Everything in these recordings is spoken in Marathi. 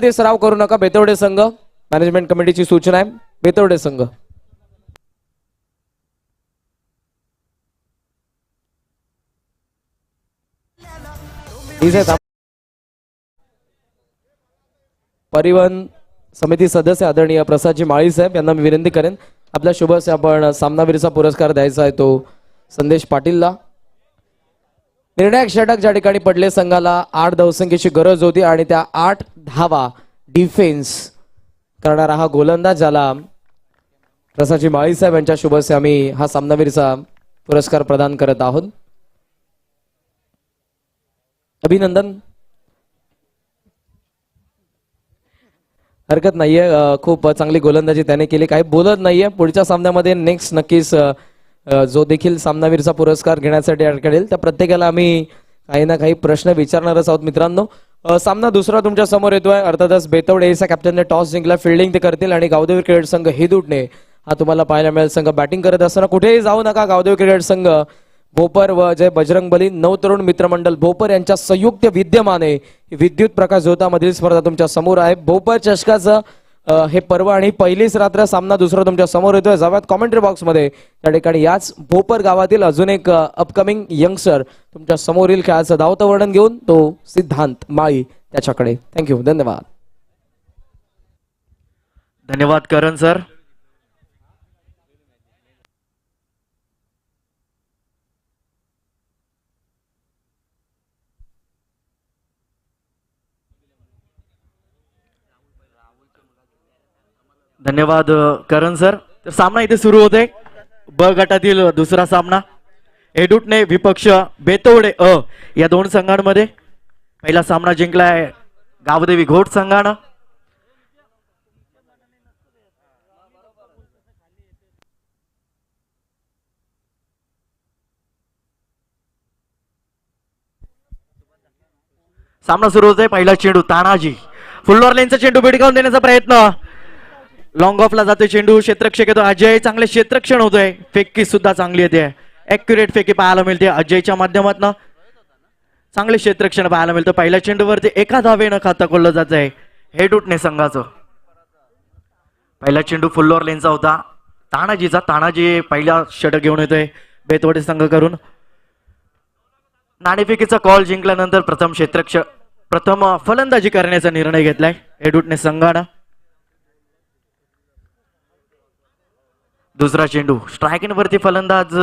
ते सराव करू नका. बेतवडे संघ मॅनेजमेंट कमिटीची सूचना आहे. बेतवडे संघ परिवहन समिती सदस्य आदरणीय प्रसादजी माळी साहेब यांना मी विनंती करेन आपल्या शुभ आपण सामनावीरचा पुरस्कार द्यायचा आहे तो संदेश पाटीलला. निर्णायक षटक ज्या ठिकाणी पडले संघाला 8 धावसंख्येची गरज होती आणि त्या 8 धावा डिफेन्स करणारा हा गोलंदाज ज्याला प्रसादजी माळी साहेब यांच्या शुभ आम्ही हा सामनावीरचा पुरस्कार प्रदान करत आहोत. अभिनंदन. हरकत नाहीये. खूप चांगली गोलंदाजी त्याने केली. काही बोलत नाहीये. पुढच्या सामन्यामध्ये नेक्स्ट नक्कीच जो देखील सामनावीरचा पुरस्कार घेण्यासाठी अडकडेल त्या प्रत्येकाला आम्ही काही ना काही प्रश्न विचारणारच आहोत. मित्रांनो सामना दुसरा तुमच्या समोर येतोय. अर्थातच बेतवडे एसा कॅप्टनने टॉस जिंकला. फिल्डिंग ते करतील आणि गावदेवी क्रिकेट संघ हेदूटने हा तुम्हाला पाहायला मिळेल. संघ बॅटिंग करत असताना कुठेही जाऊ नका. गावदेवी क्रिकेट संघ भोपर व जय बजरंगबली नवतरुण मित्रमंडळ भोपर यांच्या संयुक्त विद्यमाने विद्युत प्रकाश झोता मधील स्पर्धा तुमच्या समोर आहे. भोपर चषकाचं हे पर्व आणि पहिलीच रात्र सामना दुसरा तुमच्या समोर येतोय. जाऊयात कॉमेंट्री बॉक्स मध्ये. त्या ठिकाणी याच भोपर गावातील अजून एक अपकमिंग यंगस्टर तुमच्या समोरील खेळाचं धावतं वर्णन घेऊन तो सिद्धांत माळी त्याच्याकडे. थँक्यू. धन्यवाद. धन्यवाद करण सर. धन्यवाद करण सर. तर सामना इथे सुरू होतोय. ब गटातील दुसरा सामना एडुटने विपक्ष बेतवडे या दोन संघांमध्ये. पहिला सामना जिंकलाय गावदेवी घोट संघानं. सामना सुरू होतोय. पहिला चेंडू तानाजी फुल्लर लेनचा चेंडू भिडकावून देण्याचा प्रयत्न. लॉंग ऑफला जातोय चेंडू. क्षेत्ररक्षक येतो अजय. चांगले क्षेत्ररक्षण होतोय. फेकी सुद्धा चांगली येते. ऍक्युरेट फेकी पाहायला मिळते अजयच्या माध्यमातून. चांगले क्षेत्ररक्षण पाहायला मिळतं. पहिल्या चेंडूवरती एका धावेनं खाता कोल्लं जात आहे हेडूटने संघाचं. पहिला चेंडू फुल्लर लेनचा होता तानाजीचा. तानाजी पहिला षटक घेऊन येतोय बेतवडे संघ करून. नाणेफेकीचा कॉल जिंकल्यानंतर प्रथम फलंदाजी करण्याचा निर्णय घेतलाय एडुटने संघानं. दुसरा चेंडू स्ट्रायकिंग वरती फलंदाज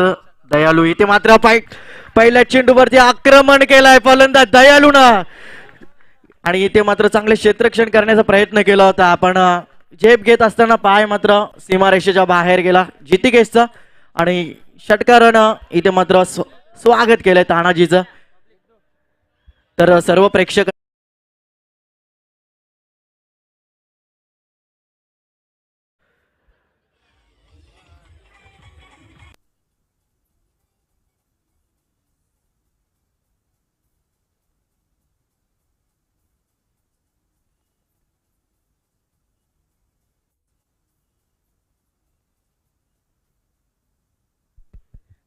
दयालू. इथे मात्र पहिल्या चेंडूवरती आक्रमण केलाय फलंदाज दयालूनं आणि इथे मात्र चांगले क्षेत्ररक्षण करण्याचा प्रयत्न केला होता. आपण झेप घेत असताना पाय मात्र सीमारेषेच्या बाहेर गेला जितिकेशचा आणि षटकारानं इथे मात्र स्वागत केलंय तानाजीचं. तर सर्व प्रेक्षक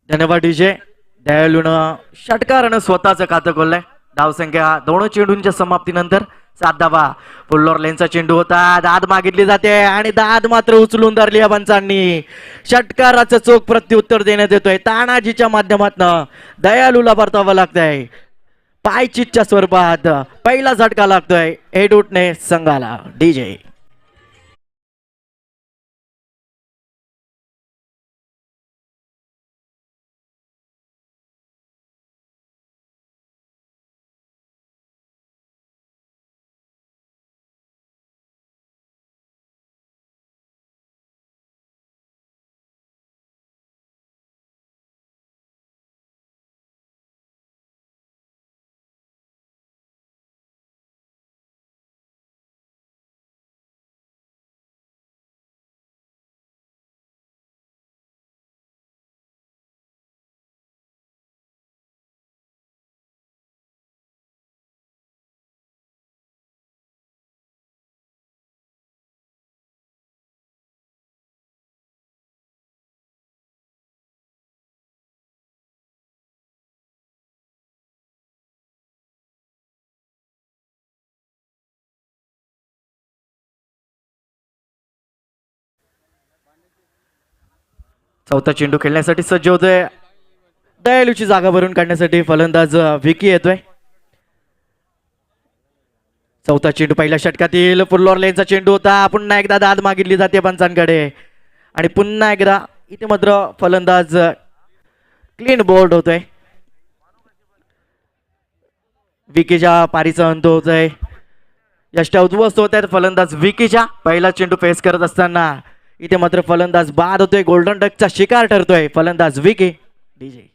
धन्यवाद डीजे. दयालूनं षटकारानं स्वतःचं खातं खोललंय. धावसंख्या दोन चेंडूंच्या समाप्तीनंतर 7 धावा. फुल्लर लेनचा चेंडू होता. दाद मागितली जाते आणि दाद मात्र उचलून धरली या पंचांनी. षटकाराचं चोख प्रत्युत्तर देण्यात येतोय तानाजीच्या माध्यमातून. दयालूला परतावं लागतंय पायचीतच्या स्वरूपात. पहिला झटका लागतोय एडुटने संघाला. डीजे चौथा चेंडू खेळण्यासाठी सज्ज होतोय. दयालूची जागा भरून काढण्यासाठी फलंदाज विकी येतोय. चौथा चेंडू पहिल्या षटकातील फुल लेनचा चेंडू होता. पुन्हा एकदा दाद मागितली जाते पंचांकडे आणि पुन्हा एकदा इथे मात्र फलंदाज क्लीन बोल्ड होतोय. विकीच्या पारीचा अंत होतोय. यष्टा उद्ध्वस्त होत आहेत फलंदाज विकीच्या. पहिला चेंडू फेस करत असताना इथे मात्र फलंदाज बाद होतोय. गोल्डन डकचा शिकार ठरतोय फलंदाज विकी. डीजे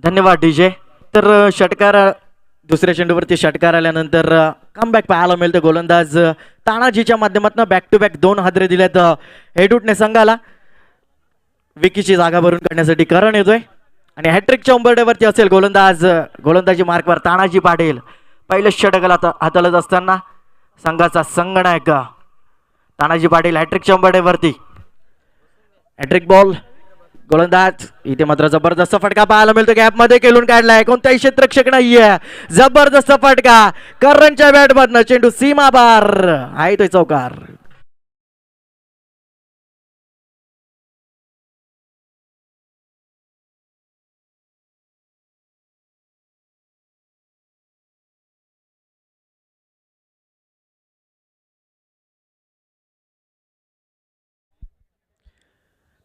धन्यवाद डीजे. तर षटकार दुसऱ्या चेंडूवरती षटकार आल्यानंतर कमबॅक पाहायला मिळतं. गोलंदाज तानाजीच्या माध्यमातून बॅक टू बॅक 2 हादरे दिल्यात हेडूटने संघाला. विकीची जागा भरून काढण्यासाठी करण येतोय आणि हॅट्रिकच्या उंबरड्यावरती असेल गोलंदाजी मार्कवर तानाजी पाटील. पहिलं षटकाला हाताळत असताना संघाचा संगनायक तानाजी पाटील हॅट्रिकच्या उंबरड्यावरती. Hat-trick ball. गोलंदाज इथे मात्र जबरदस्त फटका पाहायला मिळतो. गॅप मध्ये केलून काढलाय. कोणताही क्षेत्ररक्षक नाहीये. जबरदस्त फटका करणच्या बॅट मधनं. चेंडू सीमा बार आहे तो चौकार.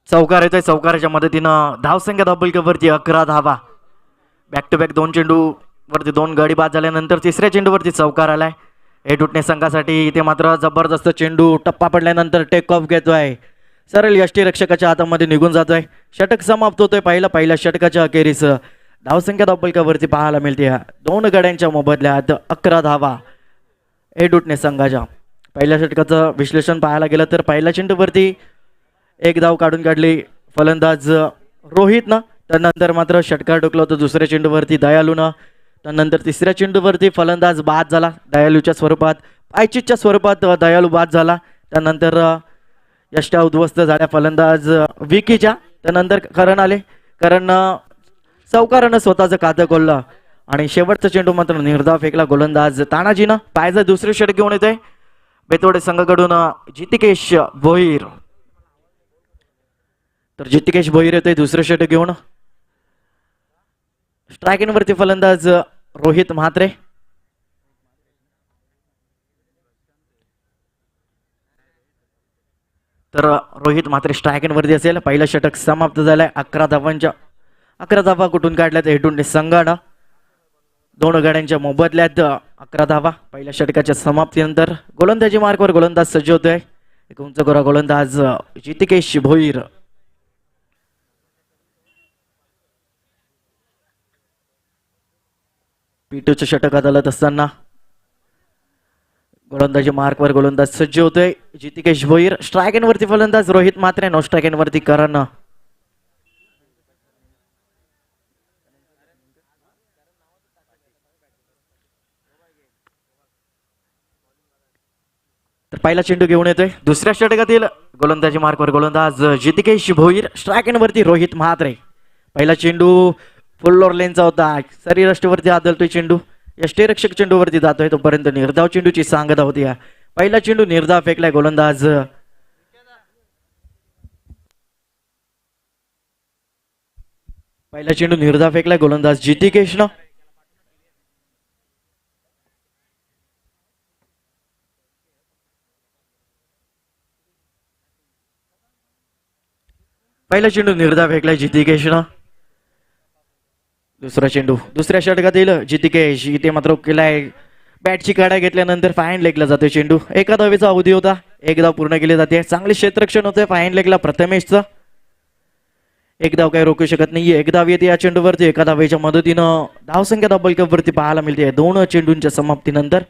चौकार येतोय. चौकाराच्या मदतीनं धावसंख्या धाबलकेवरती 11 धावा. बॅक टू बॅक 2 चेंडू वरती 2 गडी बाद झाल्यानंतर तिसऱ्या चेंडूवरती चौकार आलाय हेडूटने संघासाठी. इथे मात्र जबरदस्त चेंडू टप्पा पडल्यानंतर टेक ऑफ घेतोय. सरळ यष्टीरक्षकाच्या हातामध्ये निघून जातोय. षटक समाप्त होतोय. पहिल्या षटकाच्या अखेरीस धावसंख्या धाबलकेवरती पाहायला मिळते 2 गड्यांच्या मोबदल्यात 11 धावा हेडूटने संघाच्या. पहिल्या षटकाचं विश्लेषण पाहायला गेलं तर पहिल्या चेंडूवरती 1 धाव काढून काढली फलंदाज रोहितनं. त्यानंतर मात्र षटकार टोकला होतं दुसऱ्या चेंडूवरती दयालूनं. त्यानंतर तिसऱ्या चेंडूवरती फलंदाज बाद झाला दयालूच्या स्वरूपात. पायचीच्या स्वरूपात दयालू बाद झाला. त्यानंतर यष्टा उद्ध्वस्त झाल्या फलंदाज विकीच्या. त्यानंतर करण आले. करण चौकारानं स्वतःचं खातं खोललं आणि शेवटचा चेंडू मात्र निर्धाव फेकला गोलंदाज तानाजीनं. पायचं दुसरे षटक घेऊन येतोय बेतोडे संघाकडून जितिकेश भोईर. तर जितिकेश भोईर येतोय दुसरं षटक घेऊन. स्ट्रायकिंग वरती फलंदाज रोहित म्हात्रे. तर रोहित म्हात्रे स्ट्रायकिंग वरती असेल. पहिलं षटक समाप्त झालंय. 11 धावा कुठून काढल्यात हेटून संघानं. 2 गाड्यांच्या मोबदल्यात 11 धावा पहिल्या षटकाच्या समाप्तीनंतर. गोलंदाजी मार्कवर गोलंदाज सज्ज होतोय. एक उंच गोरा गोलंदाज जितिकेश भोईर. P2च्या षटकात आलत असताना गोलंदाजी मार्कवर गोलंदाज सज्ज होतोय जितिकेश भोईर. स्ट्रायकिंग वरती फलंदाज रोहित म्हात्रे. नो स्ट्रायकिंग वरती करण. तर पहिला चेंडू घेऊन येतोय दुसऱ्या षटकातील गोलंदाजी मार्कवर गोलंदाज जितिकेश भोईर. स्ट्रायकिंग वरती रोहित म्हात्रे. पहिला चेंडू फुल लेनचा होता. शरीरष्टवरती आदळतोय चेंडू. यष्टीरक्षक चेंडूवरती जातोय तोपर्यंत निर्धाव चेंडूची सांगता होती. पहिला चेंडू निर्धाव फेकलाय गोलंदाज जितिकेशनं. पहिला चेंडू निर्धाव फेकलाय जितिकेशनं. दुसरा चेंडू दुसऱ्या षटकातील जितिकेश. इथे मात्र केलाय बॅटची काढा घेतल्यानंतर फाईन लेगला जातोय चेंडू. 1 धावेचा अवधी होता. 1 धाव पूर्ण केली जाते. चांगले क्षेत्ररक्षण होते फाईन लेगला प्रथमेशचं. 1 धाव काही रोखू शकत नाहीये. 1 धाव येते या चेंडूवरती. 1 धावेच्या मदतीनं धावसंख्या धाबलकेवरती पाहायला मिळते 2 चेंडूंच्या समाप्तीनंतर.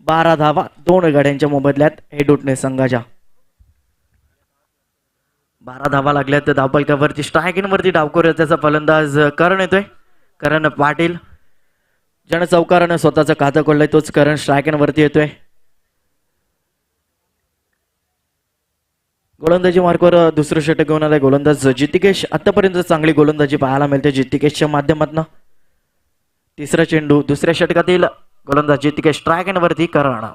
12 धावा 2 गड्यांच्या मोबदल्यात हेडुटणे संघाच्या. 12 धावा लागल्यात तर धावपलकावरती स्ट्रायकिंग डावखोर त्याचा फलंदाज करण येतोय. करण पाटील ज्यानं चौकारानं स्वतःचं खातं खोललंय तोच करण स्ट्रायकिंग येतोय. गोलंदाजी मार्कवर दुसरं षटक घेऊन आलाय गोलंदाज जितिकेश. आतापर्यंत चांगली गोलंदाजी पाहायला मिळते जितिकेशच्या माध्यमातून. तिसरा चेंडू दुसऱ्या षटकातील गोलंदाज जितिकेश स्ट्रायकिंग करण.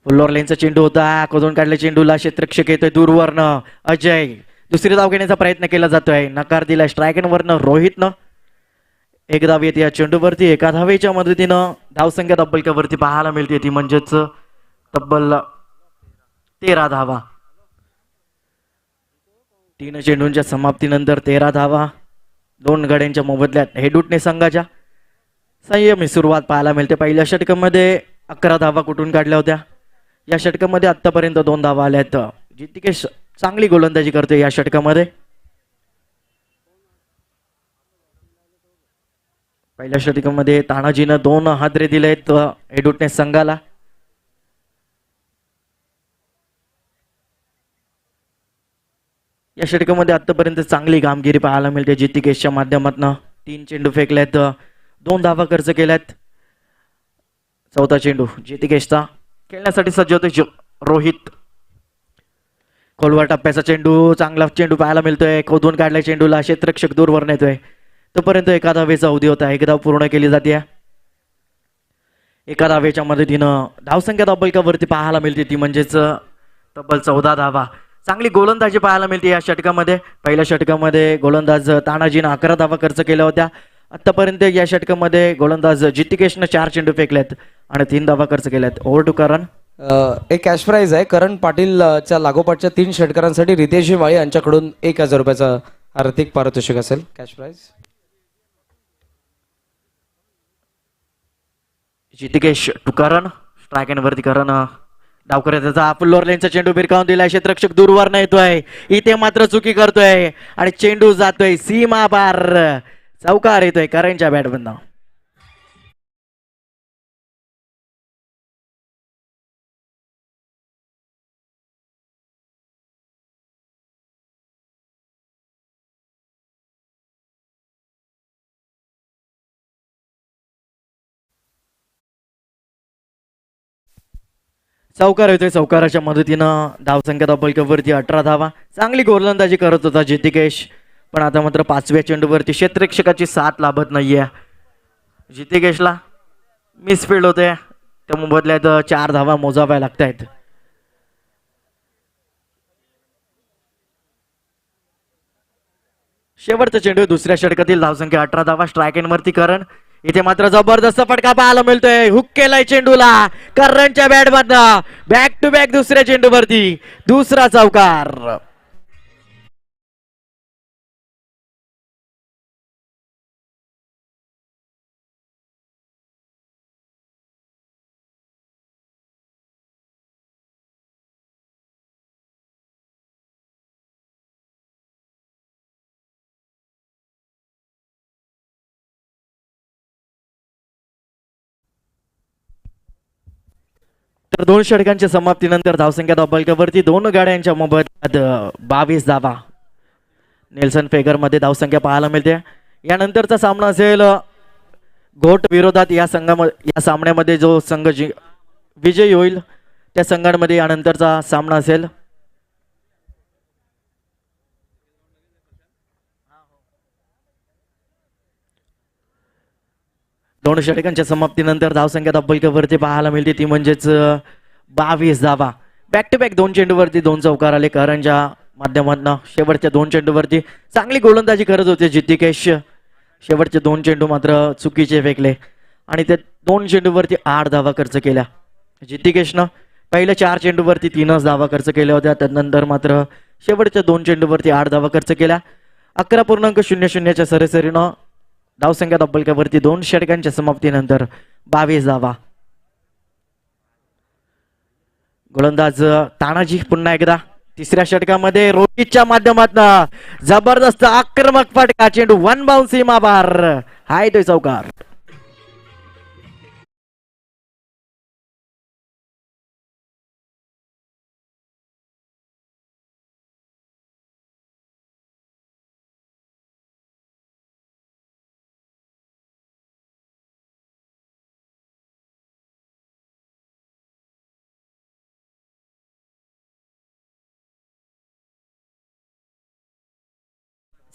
फुल्लोर लेनचा चेंडू होता, खोदून काढल्या चेंडूला क्षेत्ररक्षक येतोय दूरवरनं अजय. दुसरी धाव घेण्याचा प्रयत्न केला जातोय, नकार दिलाय स्ट्रायकिंगवरनं रोहितनं. एक धाव येते या चेंडूवरती. एका धावेच्या मदतीनं धावसंख्या धावपलकावरती पाहायला मिळते ती म्हणजेच तब्बल 13 धावा. 3 चेंडूंच्या समाप्तीनंतर 13 धावा 2 गड्यांच्या मोबदल्यात हेडुटणे संघाच्या. संयमी सुरुवात पाहायला मिळते. पहिल्या षटकामध्ये 11 धावा कुठून काढल्या होत्या. या षटकामध्ये आतापर्यंत 2 धावा आल्यात. जितिकेश चांगली गोलंदाजी करतोय या षटकामध्ये. पहिल्या षटकामध्ये तानाजीनं 2 हादरे दिलेत हेडुटणे संघाला. या षटकामध्ये आतापर्यंत चांगली कामगिरी पाहायला मिळते जितिकेशच्या माध्यमातून. 3 चेंडू फेकल्यात, 2 धावा खर्च केल्यात. चौथा चेंडू जितिकेशचा खेळण्यासाठी सज्ज होतोय रोहित. खोलवर टप्प्याचा चेंडू, चांगला चेंडू पाहायला मिळतोय. खोदून काढल्या चेंडूला क्षेत्ररक्षक दूरवर नेतोय. तोपर्यंत एका धावेचा अवधी होता. एक धाव पूर्ण केली जाते. एका धावेच्या मदतीनं धावसंख्या धावपलकावरती पाहायला मिळते ती म्हणजेच तब्बल 14 धावा. चांगली गोलंदाजी पाहायला मिळते या षटकामध्ये. पहिल्या षटकामध्ये गोलंदाज तानाजीनं 11 धावा खर्च केल्या होत्या. आतापर्यंत या षटकामध्ये गोलंदाज जितिकेशनं 4 चेंडू फेकलेत आणि 3 धावा खर्च केल्यात. ओव्हर टू करण. एक कॅश प्राइज आहे करण पाटील च्या लागोपाठच्या 3 षटकारांसाठी रितेश माळी यांच्याकडून 1000 रुपयाचं आर्थिक पारितोषिक असेल. Cash prize. Jitikesh to Karan. स्ट्रायकिंगवरती करण डावकर त्याचा फुल्लोर लेनचा चेंडू भिरकावून दिलाय. क्षेत्ररक्षक दूरवर येतोय. इथे मात्र चुकी करतोय आणि चेंडू जातोय सीमा पार. चौकार येतोय करणच्या बॅटमधनं. चौकार येतोय. चौकाराच्या मदतीनं धावसंख्या धावपलकावरती 18 धावा. चांगली गोलंदाजी करत होता जितिकेश, पण आता मात्र 5व्या चेंडूवरती क्षेत्ररक्षकाची साथ लाभत नाहीये. जितिकेशला मिसफिल्ड होते, त्या मोबदल्यात 4 धावा मोजाव्या लागतायत. शेवटचा चेंडू दुसऱ्या षटकातील धावसंख्या 18 धावा. स्ट्रायकिंगवरती करण. इथे मात्र जबरदस्त फटका पाहायला मिळतोय. हुक केलाय चेंडूला करणच्या बॅट मधनं. बॅक टू बॅक दुसऱ्या चेंडूवरती दुसरा चौकार. तर 2 षटकांच्या समाप्तीनंतर धावसंख्या धावपलकावरती 2 गाड्यांच्या मोबदल्यात 22 धावा नेल्सन फेगर मध्ये धावसंख्या पाहायला मिळते. यानंतरचा सामना असेल घोट विरोधात. या सामन्यामध्ये जो संघ विजयी होईल त्या संघांमध्ये यानंतरचा सामना असेल. दोन षटकांच्या समाप्तीनंतर धावसंख्या धावपलकावरती पाहायला मिळते ती म्हणजेच 22 धावा. बॅक टू बॅक 2 चेंडूवरती 2 चौकार आले करणच्या माध्यमातून. शेवटच्या 2 चेंडूवरती चांगली गोलंदाजी करत होते जितिकेश. शेवटचे 2 चेंडू मात्र चुकीचे फेकले आणि त्या 2 चेंडूवरती 8 धावा खर्च केल्या जितिकेशनं. पहिल्या 4 चेंडूवरती 3च धावा खर्च केल्या होत्या. त्यानंतर मात्र शेवटच्या 2 चेंडूवरती 8 धावा खर्च केल्या. 11.00 सरासरीनं धावसंख्या धावपलकावरती 2 षटकांच्या समाप्तीनंतर 22 धावा. गोलंदाज तानाजी पुन्हा एकदा तिसऱ्या षटकामध्ये रोहितच्या माध्यमातून जबरदस्त आक्रमक फटका. चेंडू 1 बाउन्स सीमा बार. हाय तो चौकार.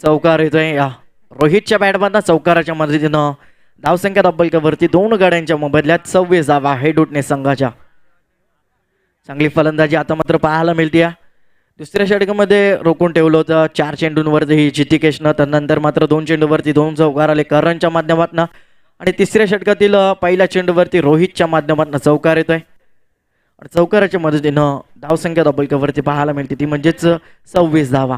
चौकार येतोय रोहितच्या बॅटमधनं चौकाराच्या मदतीनं धावसंख्या तब्बलकावरती 2 गाड्यांच्या मोबदल्यात 26 धावा हेड उठणे संघाच्या. चांगली फलंदाजी आता मात्र पाहायला मिळते. दुसऱ्या षटकामध्ये रोखून ठेवलं होतं 4 चेंडूंवरती चितिकेशनं. त्यानंतर मात्र 2 चेंडूवरती 2 चौकार आले करणच्या माध्यमातून. आणि तिसऱ्या षटकातील पहिल्या चेंडूवरती रोहितच्या माध्यमातून चौकार येतोय. आणि चौकाराच्या मदतीनं धावसंख्या तब्बलकावरती पाहायला मिळते ती म्हणजेच 26 धावा.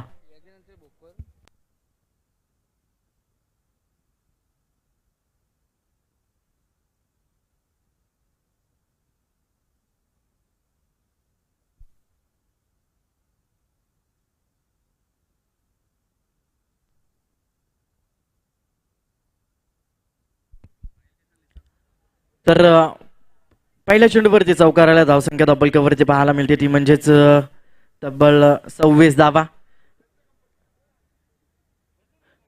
तर पहिल्या चेंडूवरती चौकाराला धावसंख्या तब्बलकावरती पाहायला मिळते ती म्हणजेच तब्बल 26 धावा.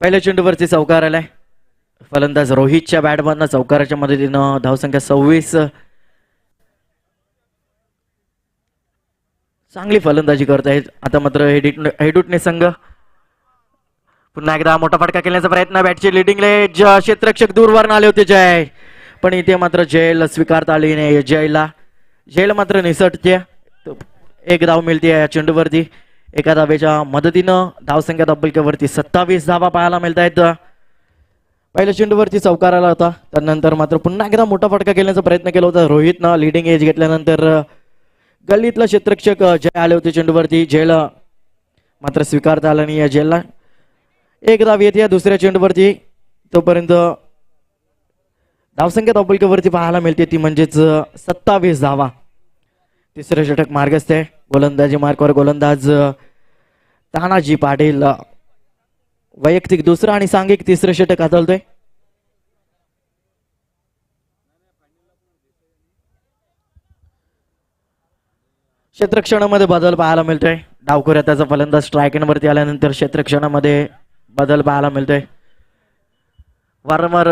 पहिल्या चेंडूवरती चौकार आलाय फलंदाज रोहितच्या बॅटमधनं चौकाराच्या मदतीनं धावसंख्या 26. चांगली फलंदाजी करत आहेत आता मात्र हेडुटणे संघ. पुन्हा एकदा मोठा फटका खेळण्याचा प्रयत्न बॅटची लिडिंग लेज क्षेत्ररक्षक दूरवर आले होते जय, पण इथे मात्र जयला स्वीकारता आली नाही. जयला मात्र निसटते. एक धाव मिळते या चेंडूवरती. एका धावेच्या मदतीनं धावसंख्या तब्बलकावरती 27 धावा पाहायला मिळत आहेत. पहिल्या चेंडूवरती चौकार आला होता त्यानंतर मात्र पुन्हा एकदा मोठा फटका खेळण्याचा प्रयत्न केला होता रोहितनं. लिडिंग एज घेतल्यानंतर गल्लीतला क्षेत्ररक्षक जय आले होते चेंडूवरती. जयला मात्र स्वीकारता आला नाही. या जयला एक धाव येते दुसऱ्या चेंडूवरती. तोपर्यंत धावसंख्या तब्बलकावरती पाहायला मिळते ती म्हणजेच 27 धावा. तिसरं षटक मार्गस्थ आहे. गोलंदाजी मार्कवर गोलंदाज तानाजी पाटील वैयक्तिक दुसरं आणि सांघिक तिसरं षटक हाताळतोय. क्षेत्ररक्षणामध्ये बदल पाहायला मिळतोय. डावखोऱ्यात त्याचा फलंदाज स्ट्रायकिंगवरती आल्यानंतर क्षेत्ररक्षणामध्ये बदल पाहायला मिळतोय. वारंवार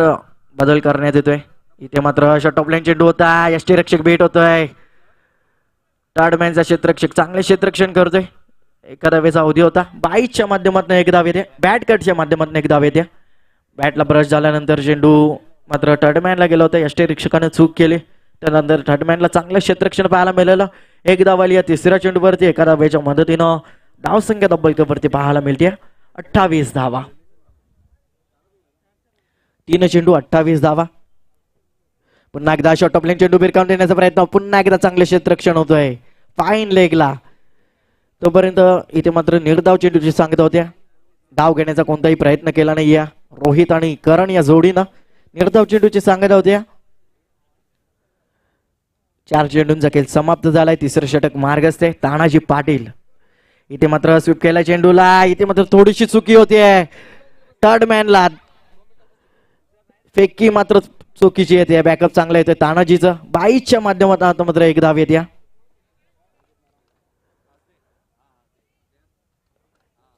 बदल करण्यात येतोय. इथे मात्र शॉट ऑफ लाईन चेंडू होता. यष्टीरक्षक भेट होतोय. थर्डमॅनचा क्षेत्ररक्षक चांगले क्षेत्ररक्षण करतोय. एका धावेचा अवधी होता. 22च्या माध्यमातून एक धाव येते. बॅट कटच्या माध्यमातून एक धाव येते. बॅटला ब्रश झाल्यानंतर चेंडू मात्र थर्डमॅनला गेला होता. यष्टीरक्षकाने चूक केली. त्यानंतर थर्डमॅनला चांगलं क्षेत्ररक्षण पाहायला मिळालं. एक धाव आली या तिसऱ्या चेंडूवरती. एका धावेच्या मदतीनं धावसंख्या तब्बलकावरती पाहायला मिळते 28 धावा. 3 चेंडू 28 धावा. पुन्हा एकदा शॉट ऑफ लाईन चेंडू भिरकावून देण्याचा प्रयत्न. पुन्हा एकदा चांगले क्षेत्ररक्षण होतोय फाईन लेगला. तोपर्यंत इथे मात्र निर्धाव चेंडूची सांगता होत्या. धाव घेण्याचा कोणताही प्रयत्न केला नाही. या रोहित आणि करण या जोडीनं निर्धाव चेंडूची सांगता होत्या. 4 चेंडूंचा खेळ समाप्त झालाय. तिसरं षटक मार्गस्थ आहे. तानाजी पाटील इथे मात्र स्वीप केला चेंडूला. इथे मात्र थोडीशी चुकी होतीये. थर्ड मॅनला फेकी मात्र चुकीची येते. बॅकअप चांगला येतोय तानाजीचं. 22च्या माध्यमातून आता मात्र एक धाव येते.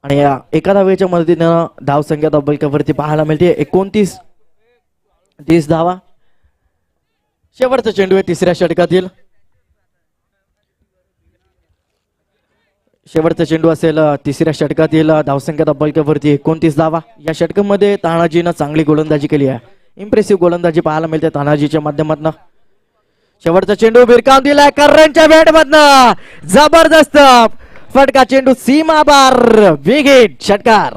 आणि एका धावेच्या मदतीनं धावसंख्या तब्बलकावरती पाहायला मिळते 29 धावा. शेवटचा चेंडू आहे तिसऱ्या षटकातील. शेवटचा चेंडू असेल तिसऱ्या षटकातील. धावसंख्या तब्बलकावरती 29 धावा. या षटकामध्ये तानाजीनं चांगली गोलंदाजी केली आहे. इम्प्रेसिव्ह गोलंदाजी पाहायला मिळते तानाजीच्या माध्यमातून. शेवटचा चेंडू भिरकावून दिलाय कर्रणच्या बॅटमधनं. जबरदस्त फटका चेंडू सीमा बार. बिग हिट षटकार.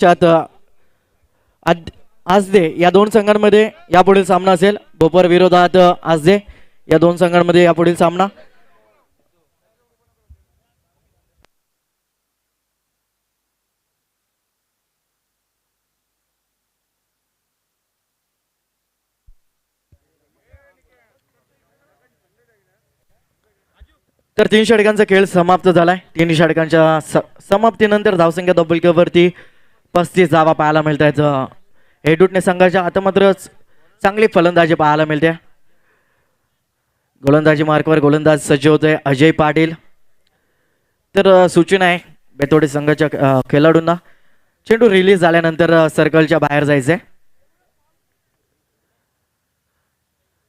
च्यात आजदे या दोन संघांमध्ये यापुढील सामना असेल. बोपर विरोधात आजदे या दोन संघांमध्ये यापुढील सामना. तर 3 षटकांचा खेळ समाप्त झालाय. 3 षटकांच्या समाप्तीनंतर धावसंख्या दबलकेवरती 35 धावा पाहायला मिळत आहेत. हेडूटणे संघाच्या आता मात्र चांगली फलंदाजी पाहायला मिळते. गोलंदाजी मार्कवर गोलंदाज सज्ज होतोय अजय पाटील. तर सूचना आहे बेतोडे संघाच्या खेळाडूंना चेंडू रिलीज झाल्यानंतर सर्कलच्या बाहेर जायचंय.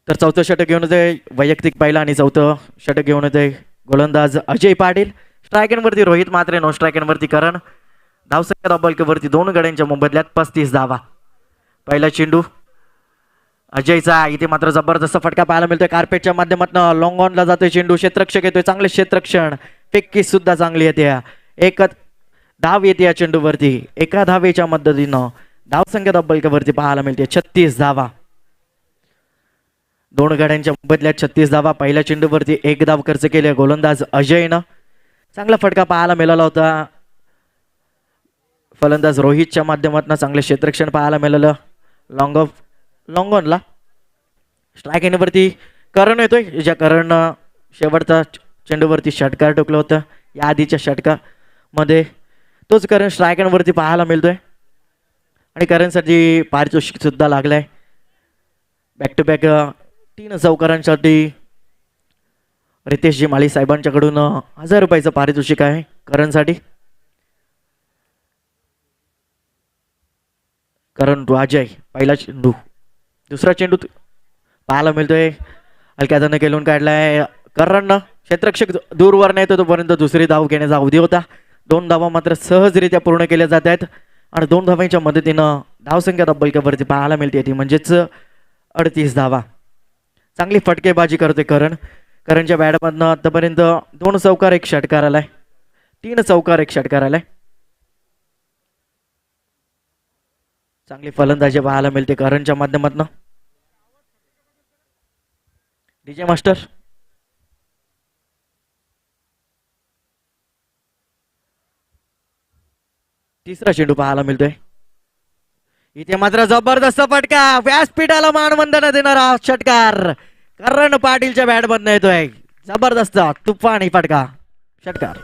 तर चौथं षटक घेऊन येतोय वैयक्तिक पहिला आणि चौथं षटक घेऊन येतोय गोलंदाज अजय पाटील. स्ट्रायकनवरती रोहित मात्रे, नो स्ट्रायकनवरती करण. धावसंख्या दबलकेवरती 2 गड्यांच्या मोबदल्यात 35 धावा. पहिला चेंडू अजयचा, इथे मात्र जबरदस्त फटका पाहायला मिळतोय. कार्पेटच्या माध्यमातून लॉंग ऑनला जातोय चेंडू. क्षेत्ररक्षक येतोय, चांगले क्षेत्ररक्षण. फेकी सुद्धा चांगली येते. एक धाव येते या चेंडूवरती. एका धावेच्या मदतीनं धावसंख्या दबलकेवरती पाहायला मिळते 36 धावा. 2 गड्यांच्या मोबदल्यात 36 धावा. पहिल्या चेंडूवरती 1 धाव खर्च केले गोलंदाज अजयनं. चांगला फटका पाहायला मिळाला होता फलंदाज रोहितच्या माध्यमातून. चांगले क्षेत्ररक्षण पाहायला मिळालं लॉंग ऑनला. स्ट्राईक एंडवरती करण येतोय, ज्या करण शेवटचा चेंडूवरती षटकार टोकलं होतं या आधीच्या षटकामध्ये. तोच करण स्ट्राईक एंडवरती पाहायला मिळतोय आणि करणसाठी पारितोषिक सुद्धा लागलाय. बॅक टू बॅक 3 चौकारांसाठी रितेशजी माळी साहेबांच्याकडून 1000 रुपयाचं पारितोषिक आहे करणसाठी. करण अजय पहिला चेंडू, दुसरा चेंडू पाहायला मिळतोय हलक्यानं खेळून काढलाय करण. क्षेत्ररक्षक दूरवर नाही तोपर्यंत दुसरी धाव घेण्याचा अवधी होता. 2 धावा मात्र सहजरित्या पूर्ण केल्या जात आहेत आणि 2 धावांच्या मदतीनं धावसंख्या दबलकेवरती पाहायला मिळते ती म्हणजेच 38 धावा. चांगली फटकेबाजी करतोय करण. करणच्या बॅटमधनं आतापर्यंत 2 चौकार 1 षटकार आलाय, 3 चौकार 1 षटकार आलाय. चांगली फलंदाजी पाहायला मिळते करणच्या माध्यमातून. डीजे मास्टर तिसरा चेंडू पाहायला मिळतोय. इथे मात्र जबरदस्त फटका, व्यासपीठाला मानवंदना देणारा षटकार करण पाटीलच्या बॅट मधनं येतोय. जबरदस्त तुफानी फटका षटकार.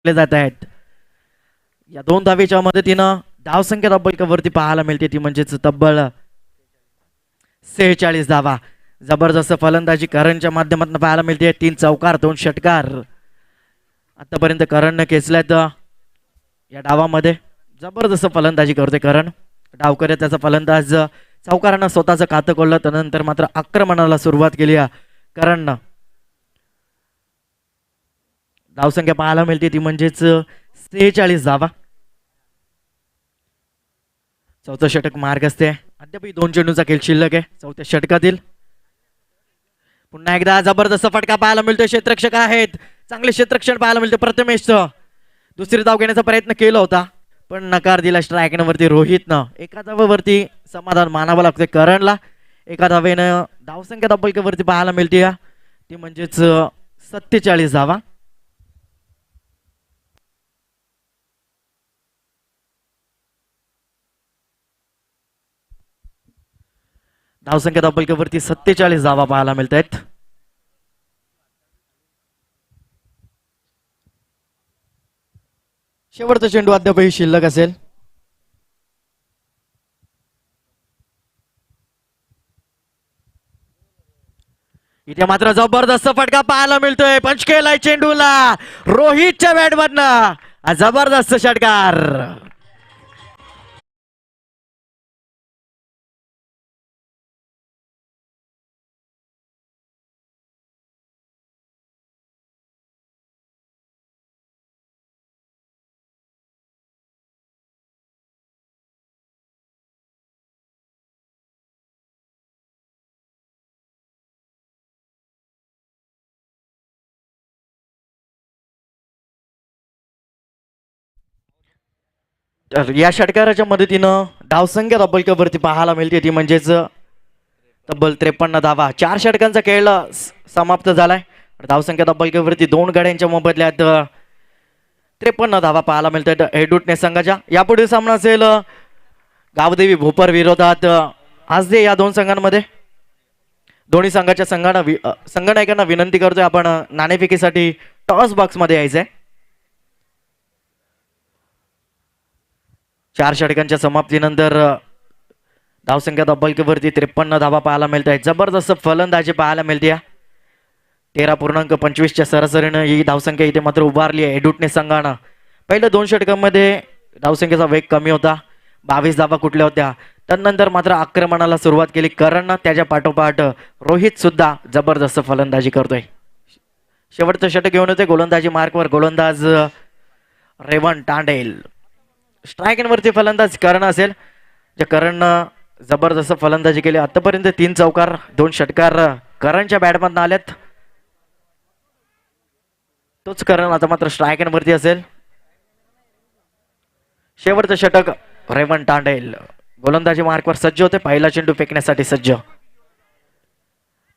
जात आहेत या 2 धावेच्या मदतीनं धावसंख्या दबलकेवरती पाहायला मिळते ती म्हणजेच तब्बल 46 धावा. जबरदस्त फलंदाजी करणच्या माध्यमातून पाहायला मिळते. 3 चौकार 2 षटकार आतापर्यंत करणनं खेचल्यात या डावामध्ये. जबरदस्त फलंदाजी करते करण. डावकर त्याचा फलंदाज चौकारानं स्वतःचं खातं खोललं त्यानंतर मात्र आक्रमणाला सुरुवात केली करणनं. धावसंख्या पाहायला मिळते ती म्हणजेच 46 धावा. चौथं षटक मार्ग असते. अद्याप 2 चेंडूचा खेळ शिल्लक आहे चौथ्या षटकातील. पुन्हा एकदा जबरदस्त फटका पाहायला मिळतोय. क्षेत्ररक्षक आहेत, चांगले क्षेत्ररक्षण पाहायला मिळते. प्रथमेश दुसरी धाव घेण्याचा प्रयत्न केला होता पण नकार दिला स्ट्रायकनवरती रोहितनं. एका धावेवरती समाधान मानावं लागतंय करणला. एका धावेनं धावसंख्या दबलकेवरती पाहायला मिळते ती म्हणजेच 47 धावा. धावसंख्या दबलकेवरती 47 धावा पाहायला मिळत आहेत. शेवटचा चेंडू अद्यापही शिल्लक असेल. इथे मात्र जबरदस्त फटका पाहायला मिळतोय. पंच केलाय चेंडूला रोहितच्या बॅट मधनं. जबरदस्त षटकार. तर या षटकाराच्या मदतीनं धावसंख्या तब्बलकेवरती पाहायला मिळते ती म्हणजेच तब्बल 53 धावा. 4 षटकांचा खेळ समाप्त झालाय. धावसंख्या तब्बलकेवरती 2 गड्यांच्या मोबदल्यात 53 धावा पाहायला मिळतात एडुटने संघाच्या. यापुढील सामना असेल गावदेवी भोपर विरोधात आजदे. या 2 संघांमध्ये दोन्ही संघाच्या संघनायकांना विनंती करतोय आपण नाणेफेकीसाठी टॉस बॉक्स मध्ये यायचंय. 4 षटकांच्या समाप्तीनंतर धावसंख्या तब्बलकेवरती 53 धावा पाहायला मिळत आहेत. जबरदस्त फलंदाजी पाहायला मिळते. 13.25 सरासरीनं ही धावसंख्या इथे मात्र उभारली आहे एडुटने संघानं. पहिल्या 2 षटकांमध्ये धावसंख्येचा वेग कमी होता. 22 धावा कुठल्या होत्या. त्यानंतर मात्र आक्रमणाला सुरुवात केली करणनं. त्याच्या पाठोपाठ रोहित सुद्धा जबरदस्त फलंदाजी करतोय. शेवटचं षटक घेऊन होते गोलंदाजी मार्कवर गोलंदाज रेवण तांडेल. स्ट्रायकिंगवरती फलंदाज करण असेल. जे करणनं जबरदस्त फलंदाजी केली. आतापर्यंत 3 चौकार 2 षटकार करणच्या बॅटमधून आल्यात. तोच करण आता मात्र स्ट्रायकिंगवरती असेल. शेवटचं षटक रेवण तांडेल गोलंदाजी मार्कवर सज्ज होते. पहिला चेंडू फेकण्यासाठी सज्ज.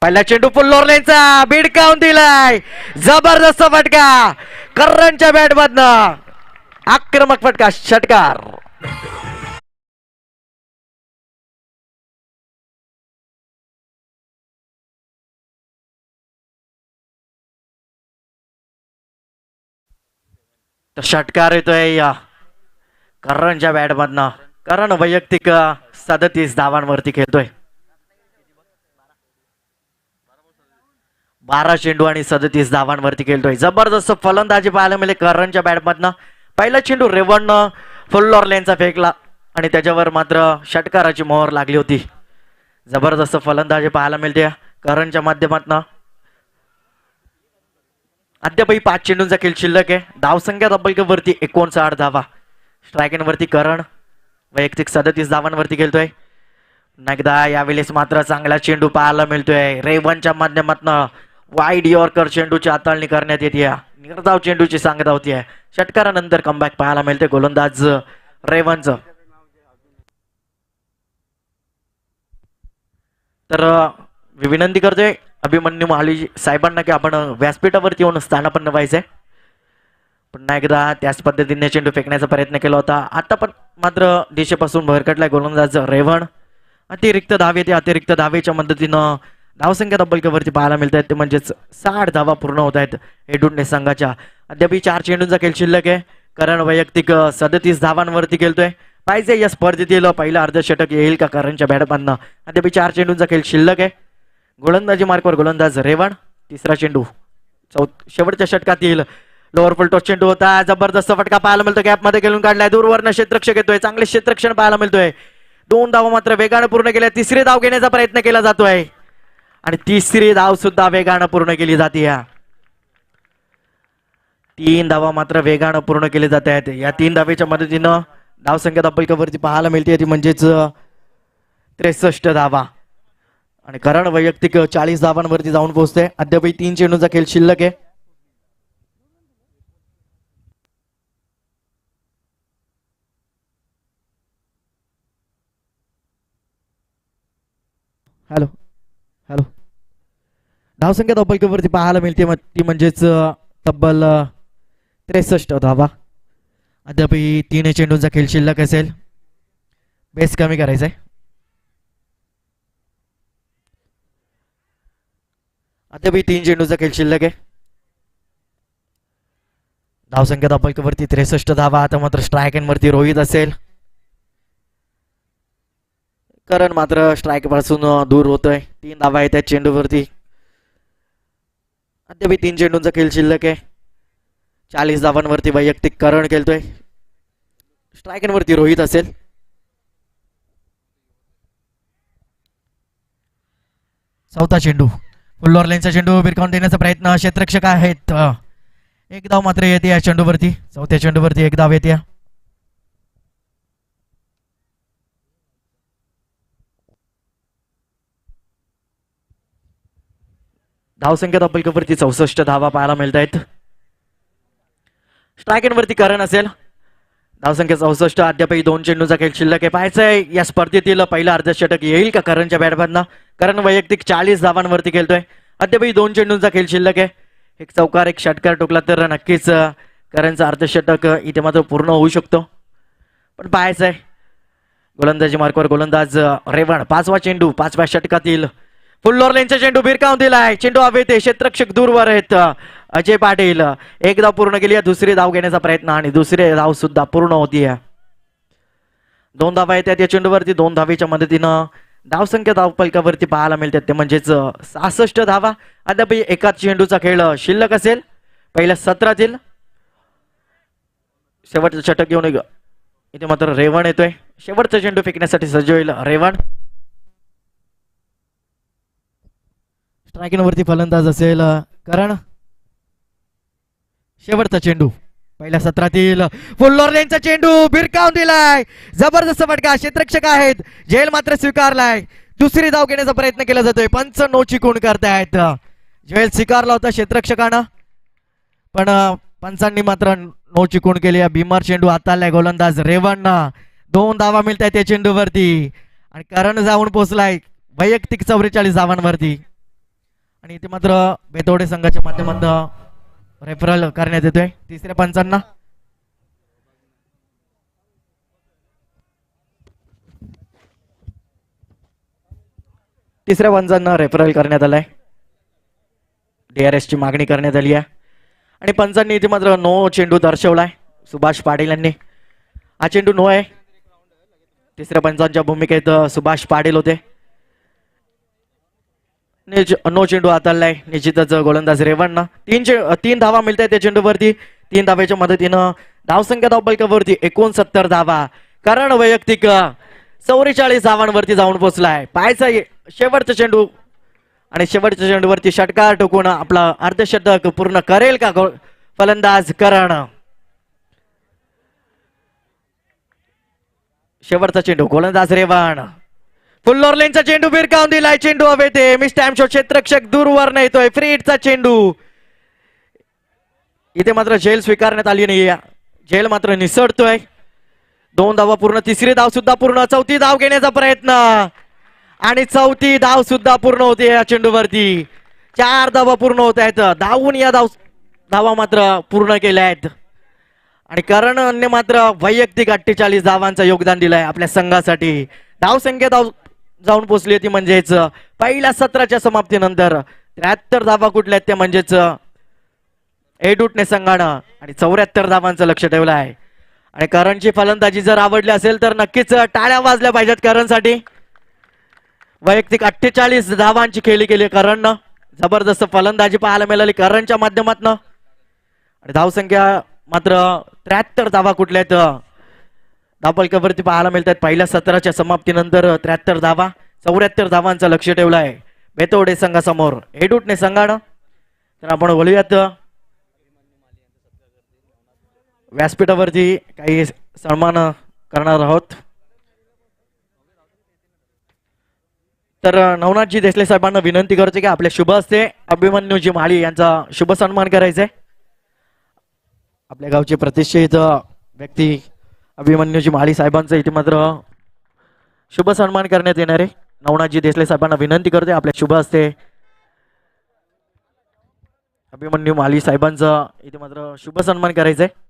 पहिला चेंडू फुल लोरलेनचा बिडकावून दिलाय. जबरदस्त फटका करणच्या बॅटमधनं. आक्रमक फटका षटकार. तर षटकार येतोय या करणच्या बॅटमधनं. करण वैयक्तिक 37 धावांवरती खेळतोय. 12 चेंडू आणि 37 धावांवरती खेळतोय. जबरदस्त फलंदाजी पाहायला मिळेल करणच्या बॅटमधनं. पहिला चेंडू रेवणनं फुल लेनचा फेकला आणि त्याच्यावर मात्र षटकाराची मोहर लागली होती. जबरदस्त फलंदाजी पाहायला मिळते करणच्या माध्यमातून. अद्यापही 5 चेंडूंचा खेळ शिल्लक आहे. धावसंख्या तब्बलकेवरती 59 धावा. स्ट्रायकिंगवरती करण वैयक्तिक 37 धावांवरती खेळतोय. एकदा यावेळेस मात्र चांगला चेंडू पाहायला मिळतोय रेवणच्या माध्यमातून. वाईड यॉर्कर चेंडूची हाताळणी करण्यात येते. निर्धाव चेंडूची सांगता होतीये. षटकारानंतर कमबॅक पाहायला मिळते गोलंदाज रेवणचं. तर विनंती करतोय अभिमन्यू महाली साहेबांना की आपण व्यासपीठावरती येऊन स्थानापन्न व्हायचंय. पुन्हा एकदा त्याच पद्धतीने चेंडू फेकण्याचा प्रयत्न केला होता. आता पण मात्र दिशेपासून भरकटलाय गोलंदाज रेवण. अतिरिक्त धावे ते अतिरिक्त धावेच्या मदतीनं धावसंख्या तब्बलकेवरती पाहायला मिळत आहेत ते म्हणजेच 60 धावा पूर्ण होत आहेत एडुटने संघाच्या. अद्याप 4 चेंडूंचा खेळ शिल्लक आहे. करण वैयक्तिक 37 धावांवरती खेळतोय. पाहिजे या स्पर्धेतील पहिलं अर्धशतक येईल का करणच्या बॅटमधनं. अद्याप 4 चेंडूंचा खेळ शिल्लक आहे. गोलंदाजी मार्कवर गोलंदाज रेवण. तिसरा चेंडू शेवटच्या षटकातील लोअर फुल टॉस चेंडू होता. जबरदस्त फटका पाहायला मिळतो. गॅप मध्ये खेळून काढलाय. दूरवरनं क्षेत्ररक्षक येतोय. चांगले क्षेत्ररक्षण पाहायला मिळतोय. 2 धावा मात्र वेगानं पूर्ण केल्या. तिसरी धाव घेण्याचा प्रयत्न केला जातोय आणि तिसरी धाव सुद्धा वेगानं पूर्ण केली जाते. 3 धावा मात्र वेगानं पूर्ण केले जात आहेत. या 3 धावेच्या मदतीनं धावसंख्या तब्बलकेवरती पाहायला मिळते ती म्हणजेच 63 धावा आणि करण वैयक्तिक 40 धावांवरती जाऊन पोहोचते. अद्याप 3 चेंडूंचा खेळ शिल्लक आहे. Hello hello. धावसंख्या तब्बलकेवरती पाहायला मिळते ती म्हणजेच तब्बल 63 धावा. अद्याप 3 चेंडूंचा खेळ शिल्लक असेल. बेस कमी करायचा आहे. अद्याप 3 चेंडूंचा खेळ शिल्लक आहे. धावसंख्या तब्बलकेवरती 63 धावा. आता मात्र स्ट्रायकिंगवरती रोहित असेल. करण मात्र स्ट्राईक पासून दूर होतोय. 3 धावा येतात चेंडूवरती. अद्याप 3 चेंडूंचा खेळ शिल्लक आहे. 40 धावांवरती वैयक्तिक करण खेळतोय. स्ट्रायकरवरती रोहित असेल. चौथा चेंडू फुल ऑर्लेनचा चेंडू भिरकावून देण्याचा प्रयत्न क्षेत्ररक्षक आहेत. एक धाव मात्र येते या चेंडूवरती. चौथ्या चेंडूवरती एक धाव येते. धावसंख्या धावपलकावरती 64 धावा पाहायला मिळत आहेत. स्ट्रायकरवरती करण असेल. धावसंख्या 64. अद्यापही 2 चेंडूचा खेळ शिल्लक आहे. पाहायचंय या स्पर्धेतील पहिला अर्धशतक येईल का करणच्या बॅटमधनं. करण वैयक्तिक 40 धावांवरती खेळतोय. अद्यापही 2 चेंडूंचा खेळ शिल्लक आहे. एक चौकार एक षटकार टोकला तर नक्कीच करणचं अर्धशतक इथे मात्र पूर्ण होऊ शकतो. पण पाहायचंय गोलंदाजी मार्कवर गोलंदाज रेवण. 5वा चेंडू 5व्या षटकातील फुल ऑर्लेनचा चेंडू भिरकावून दिलाय. चेंडू हवेत आहे. क्षेत्ररक्षक दूरवर आहेत. अजय पाटील एक धाव पूर्ण केली. दुसरी धाव घेण्याचा प्रयत्न आणि दुसरी धाव सुद्धा पूर्ण होतीये. 2 धावा येतात या चेंडूवरती. 2 धावेच्या मदतीनं धावसंख्या धावपलकावरती पाहायला मिळतात ते म्हणजेच 66 धावा. अद्याप एकाच चेंडूचा खेळ शिल्लक असेल पहिल्या सत्रातील. शेवटचं षटक घेऊन इथे मात्र रेवण येतोय. शेवटचा चेंडू फेकण्यासाठी सज्ज होईल रेवण. स्ट्रायकिंग फलंदाज असेल करण. शेवटचा चेंडू पहिल्या सत्रातील फुल ऑर्लेनचा चेंडू भिरकावून दिलाय. जबरदस्त फटका. क्षेत्ररक्षक आहेत. झेल मात्र स्वीकारलाय. दुसरी धाव घेण्याचा प्रयत्न केला जातोय. पंच नो चिकून करतायत. झेल स्वीकारला होता क्षेत्ररक्षकानं पण पंचांनी मात्र नो चिकून केली. भीमार चेंडू हाताळलाय गोलंदाज रेवणना. 2 धावा मिळत आहेत या चेंडूवरती आणि करण जाऊन पोहोचलाय वैयक्तिक 44 धावांवरती. आणि इथे मात्र बेतोडे संघाच्या माध्यमातून रेफरल करण्यात येतोय तिसऱ्या पंचांना. तिसऱ्या पंचांना रेफरल करण्यात आलाय. DRS ची मागणी करण्यात आली आहे आणि पंचांनी इथे मात्र नो चेंडू दर्शवलाय. सुभाष पाटील यांनी हा चेंडू नो आहे. तिसऱ्या पंचांच्या भूमिकेत सुभाष पाटील होते. नो चेंडू हाताळलाय निश्चितच गोलंदाज रेवणना. 3 धावा मिळत आहेत त्या चेंडूवरती. 3 धावेच्या मदतीनं धावसंख्या धावपलकावरती 69 धावा. कारण वैयक्तिक 44 धावांवरती जाऊन पोहोचलाय. पाहायचा शेवटचा चेंडू आणि शेवटच्या चेंडूवरती षटकार टोकून आपला अर्धशतक पूर्ण करेल का फलंदाज करण. शेवटचा चेंडू गोलंदाज रेवण. फुल ऑर्लेनचा चेंडू भिरकावून दिलाय. चेंडू हवेत आहे. Miss time shot. क्षेत्ररक्षक दूरवर येतोय. फ्री हिटचा चेंडू. इथे मात्र झेल स्वीकारण्यात आली नाही. झेल मात्र निसटतोय. 2 धावा पूर्ण. तिसरी धाव सुद्धा पूर्ण. चौथी धाव घेण्याचा प्रयत्न आणि चौथी धाव सुद्धा पूर्ण होते या चेंडूवरती. 4 धावा पूर्ण होत आहेत. धावून या धावा मात्र पूर्ण केल्या आहेत आणि करणने मात्र वैयक्तिक 48 धावांचं योगदान दिलंय आपल्या संघासाठी. धावसंख्या जाऊन पोहोचली होती म्हणजेच पहिल्या सत्राच्या समाप्तीनंतर 73 धावा कुठल्या आहेत त्या म्हणजेच एडूटने संघानं आणि 74 धावांचं लक्ष ठेवलं आहे. आणि करणची फलंदाजी जर आवडली असेल तर नक्कीच टाळ्या वाजल्या पाहिजेत करणसाठी. वैयक्तिक 48 धावांची खेळी केली करणनं. जबरदस्त फलंदाजी पाहायला मिळाली करणच्या माध्यमातून आणि धावसंख्या मात्र 73 धावा कुठल्या आहेत धावपलकावरती पाहायला मिळतात. पहिल्या सत्राच्या समाप्तीनंतर 73 धावा. 74 धावांचं लक्ष ठेवलं आहे बेतोडे संघासमोर एडूटने संघानं. तर आपण बोलूयात व्यासपीठावरती काही सन्मान करणार आहोत. तर नवनाथजी देसले साहेबांना विनंती करतो की आपल्या शुभ हस्ते अभिमन्यूजी माळी यांचा शुभ सन्मान करायचा आहे. आपल्या गावचे प्रतिष्ठित व्यक्ती अभिमन्यूजी माळी साहेबांचा इथे मात्र शुभ सन्मान करण्यात येणार आहे. नवनाथजी देसले साहेबांना विनंती करते आपल्या शुभ हस्ते अभिमन्यू माळी साहेबांचा इथे मात्र शुभ सन्मान करायचा आहे.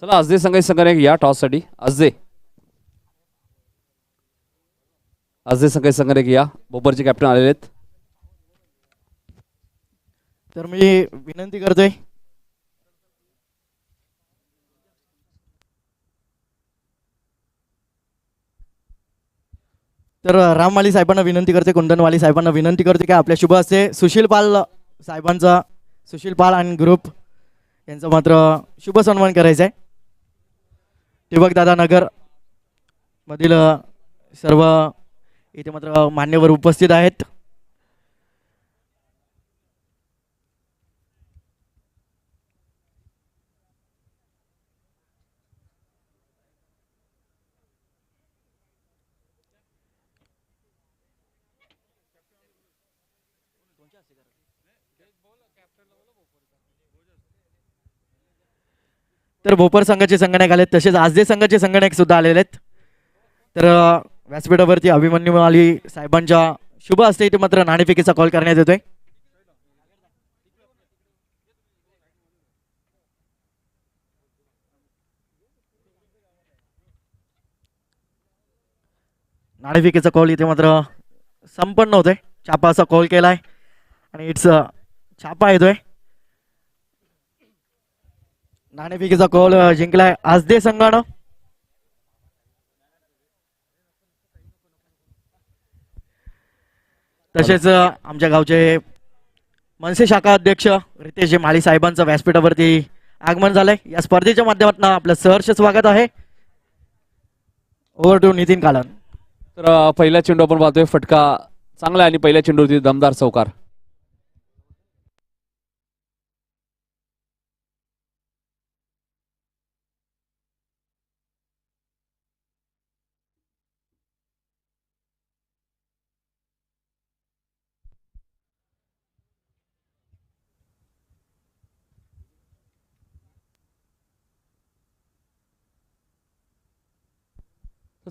चला आजदे संघाची संघाने या टॉस साठी आजदे संघाची संघाने या बोबरचे कॅप्टन आलेले आहेत. तर मी विनंती करतोय तर राममाली साहेबांना विनंती करते, कुंदनवाली साहेबांना विनंती करते की आपल्या शुभ हस्ते सुशील पाल साहेबांचा, सुशील पाल आणि ग्रुप यांचा मात्र शुभ सन्मान करायचा आहे. टिबक दादा नगर मधील सर्व इथे मात्र मान्यवर उपस्थित आहेत. तर भोपर संघाचे संगणक आलेत, तसेच आजदे संघाचे संगणक सुद्धा आलेले आहेत. तर व्यासपीठावरती अभिमन्यू अली साहेबांच्या शुभ हस्ते इथे मात्र नाणेफेकीचा कॉल करण्यात येतोय. नाणेफेकीचा कॉल इथे मात्र संपन्न होतोय. छापाचा कॉल केलाय आणि इट्स छापा येतोय. नाणेफेकीचा कॉल जिंकलाय आजदे संघानं. तसेच आमच्या गावचे मनसे शाखा अध्यक्ष रितेश माळी साहेबांचं व्यासपीठावरती आगमन झालंय. या स्पर्धेच्या माध्यमातून आपलं सहर्ष स्वागत आहे. Over to Nitin Kalan. तर पहिला चेंडू आपण पाहतोय, फटका चांगला आहे आणि पहिल्या चेंडूवरती दमदार चौकार.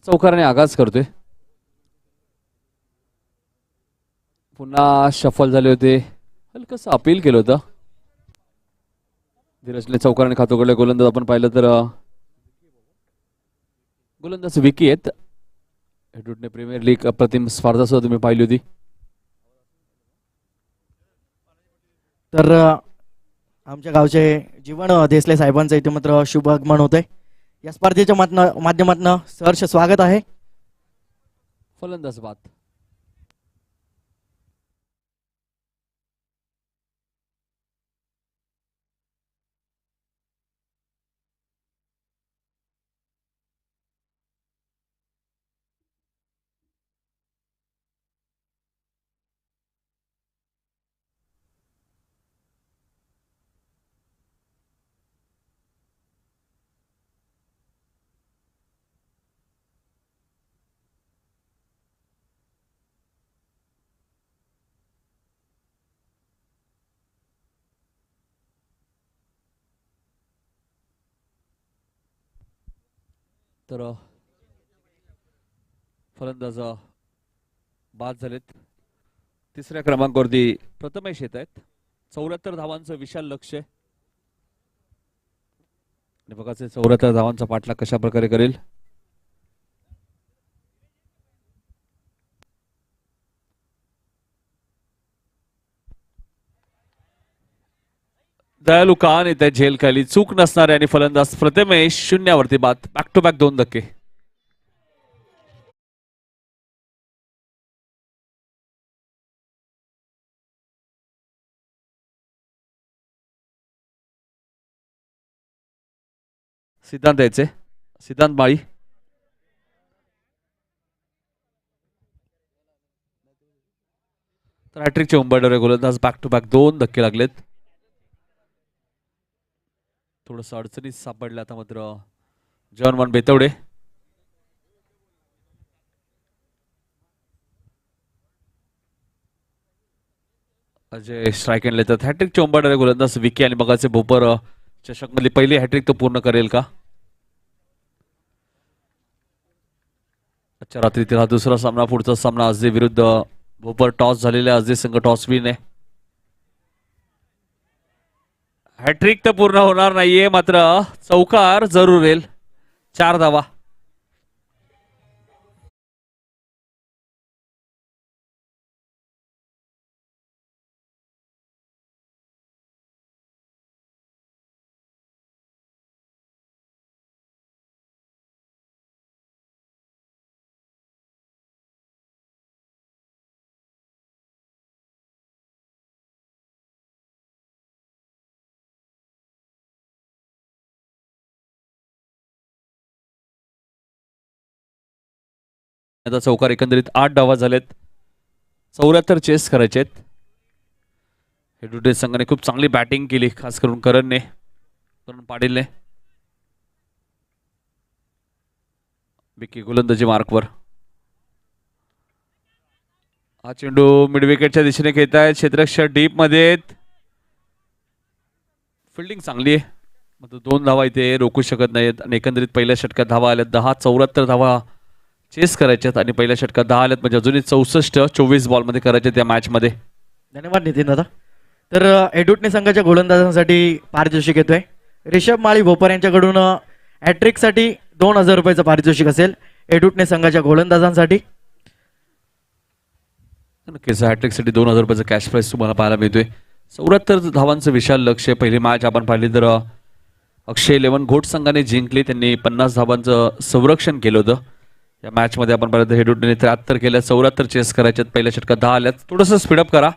चौकाराने आगाज करतोय. पुन्हा शफल झाले होते, हलकस अपील केलं होतं. धीरजने चौकाराने खातो कडले गोलंदाज आपण पाहिलं तर गोलंदाज विकी आहेत. हेडूटने प्रीमियर लीग अप्रतिम स्पर्धा सुद्धा तुम्ही पाहिली होती. तर आमच्या गावचे जीवन देसले साहेबांचं इथे मात्र शुभ आगमन होतंय. या स्पर्धेच्या माध्यमातून सहर्ष स्वागत आहे. फलंदाज बाद. तर फलंदाज बाद झालेत. तिसऱ्या क्रमांकावरती प्रथमेश येत आहेत. 74 धावांचं विशाल लक्ष आहे. बघाचे 74 धावांचा पाठलाग कशा प्रकारे करेल. दयालू कान येत आहे झेल खाली, चूक नसणारे आणि फलंदाज प्रथमेश शून्यावरती बाद. बॅक टू बॅक 2 धक्के. सिद्धांत यायचे, सिद्धांत माळी. तर हॅट्रिकचे उंबरडोरे गोलंदाज बॅक टू बॅक 2 धक्के लागलेत. थोडस अडचणीत सापडलं आता मात्र John Betwade. Ajay strike end लेतात. हॅट्रिकचे उंबरडोरे गोलंदाज विकी आणि बघाचे भोपर चषक मधली पहिली हॅट्रिक तो पूर्ण करेल का. आजच्या रात्रीतील हा दुसरा सामना. पुढचा सामना आजदे विरुद्ध भोपर. टॉस झालेला आजदे संघ टॉस विन आहे. हॅट्रिक तर पूर्ण होणार नाहीये, मात्र चौकार जरूर येईल. 4 धावा. आता चौकार एकंदरीत 8 धावा झालेत. 74 चेस करायचे. हेडुटे संघाने खूप चांगली बॅटिंग केली, खास करून करण पाटीलने. विकी गोलंदाजी मार्कवर. हा चेंडू मिड विकेटच्या दिशेने खेळत आहेत. क्षेत्ररक्षक डीप मध्ये. फिल्डिंग चांगली आहे, मात्र 2 धावा इथे रोखू शकत नाहीत. आणि एकंदरीत पहिल्या षटकात धावा आल्यात 10. 74 धावा चेस करायच्यात आणि पहिल्या षटकात 10 आल्यात, म्हणजे अजूनही 64 24 बॉल मध्ये करायचे त्या मॅच मध्ये. धन्यवाद नितीन दादा. तर एडुटने संघाच्या गोलंदाजांसाठी पारितोषिक येतोय. रिषभ माळी भोपर यांच्याकडून हॅट्रिकसाठी 2000 रुपयाचं पारितोषिक असेल. एडुटने संघाच्या गोलंदाजांसाठी नक्कीच हॅट्रिकसाठी 2000 रुपयाचं कॅश प्राईज तुम्हाला पाहायला मिळतोय. 74 धावांचं विशाल लक्ष्य. पहिली मॅच आपण पाहिली तर अक्षय 11 घोट संघाने जिंकली. त्यांनी 50 धावांचं संरक्षण केलं होतं. या मॅच मध्ये आपण पाहिलं तर हेडुटने 73 केल्या. 74 चेस करायच्यात. पहिल्या षटकात 10 आल्यात. थोडंसं स्पीडअप करा,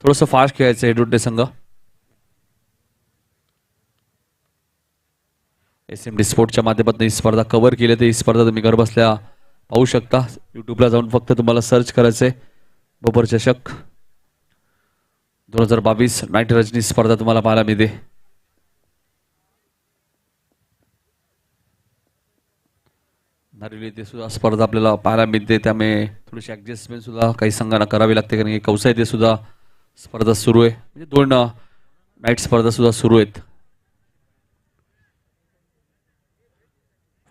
थोडंसं फास्ट खेळायचं हेडुटे संघ. SMD स्पोर्टच्या माध्यमातून ही स्पर्धा कव्हर केली. तर ही स्पर्धा तुम्ही घर बसल्या पाहू शकता. युट्यूबला जाऊन फक्त तुम्हाला सर्च करायचंय भोपर चषक 2022 नाईट रजनी स्पर्धा तुम्हाला पाहायला मिळते. नारिवली ते सुद्धा स्पर्धा आपल्याला पाहायला मिळते. त्यामुळे थोडीशी ऍडजस्टमेंट सुद्धा काही संघांना करावी लागते, कारण की कौसा येथे सुद्धा स्पर्धा सुरू आहे. म्हणजे 2 नाईट स्पर्धा सुद्धा सुरू आहेत.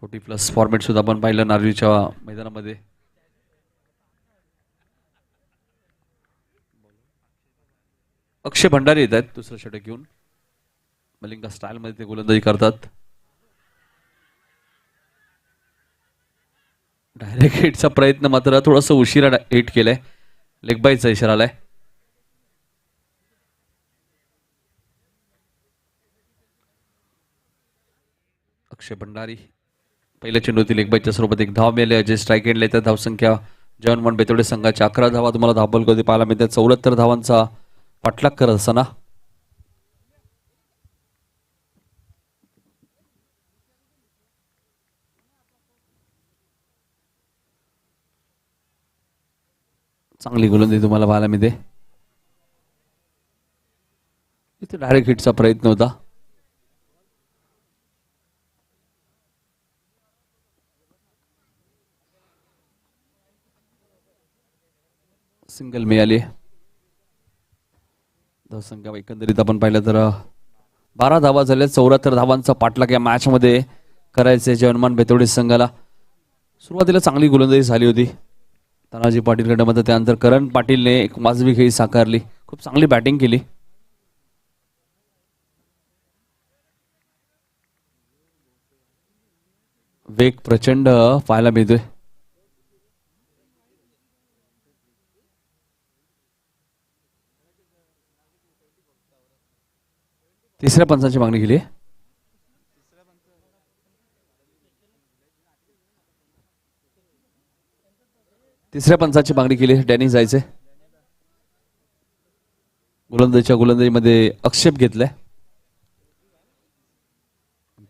40+ फॉर्मॅट सुद्धा आपण पाहिलं नारिवलीच्या मैदानामध्ये. अक्षय भंडारी येत आहेत दुसरं षटक घेऊन. मलिंगा स्टाईल मध्ये ते गोलंदाजी करतात. डायरेक्ट हिटचा प्रयत्न मात्र थोडासा उशिरा हिट केलाय. लेग बायचा इशारा आलाय. अक्षय भंडारी पहिल्या चेंडूतील लेग बायच्या स्वरूपात 1 धाव मिळाली. अजय स्ट्राईक एंडला येतात. धावसंख्या जवान बेतोडे संघाच्या 11 धावा तुम्हाला धावबल कधी पाहायला मिळतात. 74 धावांचा पाठलाग करत असताना चांगली गोलंदाजी तुम्हाला पाहायला मिळते. इथे डायरेक्ट हिटचा प्रयत्न होता. सिंगल मिळाली. धावसंख्या एकंदरीत आपण पाहिलं तर 12 धावा झाल्या. 74 धावांचा पाठलाग या मॅच मध्ये करायचे जवानमान बेतोडे संघाला. सुरुवातीला चांगली गोलंदाजी झाली होती तानाजी पाटील गटामध्ये. त्यानंतर करण पाटीलने एक वाजवी खेळी साकारली. खूप चांगली बॅटिंग केली. वेग प्रचंड पाहायला मिळतोय. तिसऱ्या पंचाची मागणी केली. तिसऱ्या पंचाची मागणी केली. डॅनी जायचे. गोलंदाजीमध्ये आक्षेप घेतलाय.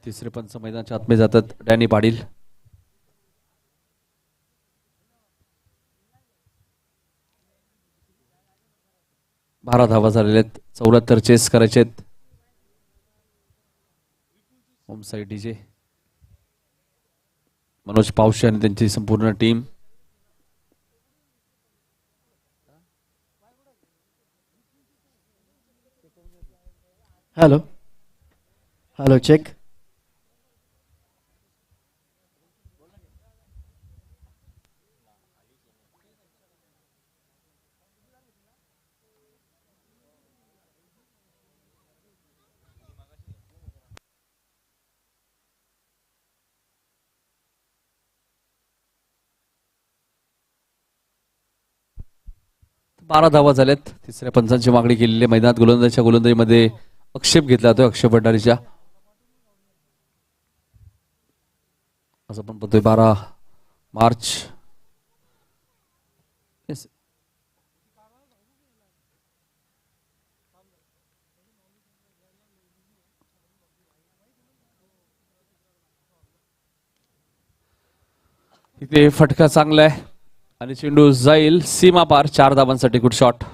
तिसरे पंच मैदानाच्या आतमध्ये जातात. डॅनी पाटील. बारा धावा झालेल्या आहेत. 74 चेस करायचे आहेत. Home side DJ Manoj Pawshe आणि त्यांची संपूर्ण टीम. Hello hello check. 12 धावा झाल्यात. तिसऱ्या पंचांची मागणी केलेली आहे. मैदानात गोलंदाजीमध्ये आक्षेप घेतला जातोय अक्षय भंडारीच्या. असं पण बघतोय 12 मार्च. Yes. इथे फटका चांगला आहे आणि चेंडू जाईल सीमा पार. 4 धावांसाठी गुड शॉट.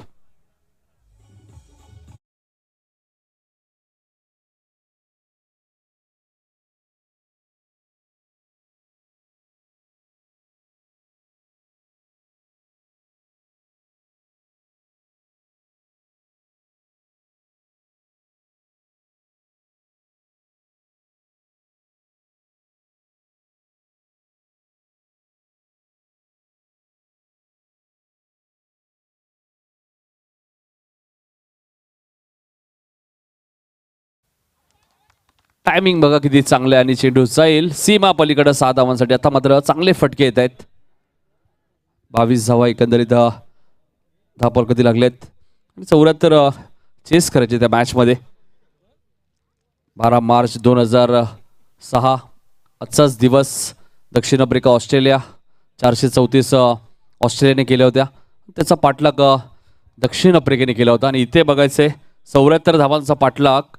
टायमिंग बघा किती चांगलं आहे आणि चेंडू जाईल सीमा पलीकडे 6 धावांसाठी. आता मात्र चांगले फटके येत आहेत. 22 धावा एकंदरीत धावपळ कधी लागलेत. 74 चेस करायचे त्या मॅच मध्ये. 12 मार्च 2006 आजचाच दिवस. दक्षिण आफ्रिका ऑस्ट्रेलिया 434 ऑस्ट्रेलियाने केल्या होत्या. त्याचा पाठलाग दक्षिण आफ्रिकेने केला होता. आणि इथे बघायचंय 74 धावांचा पाठलाग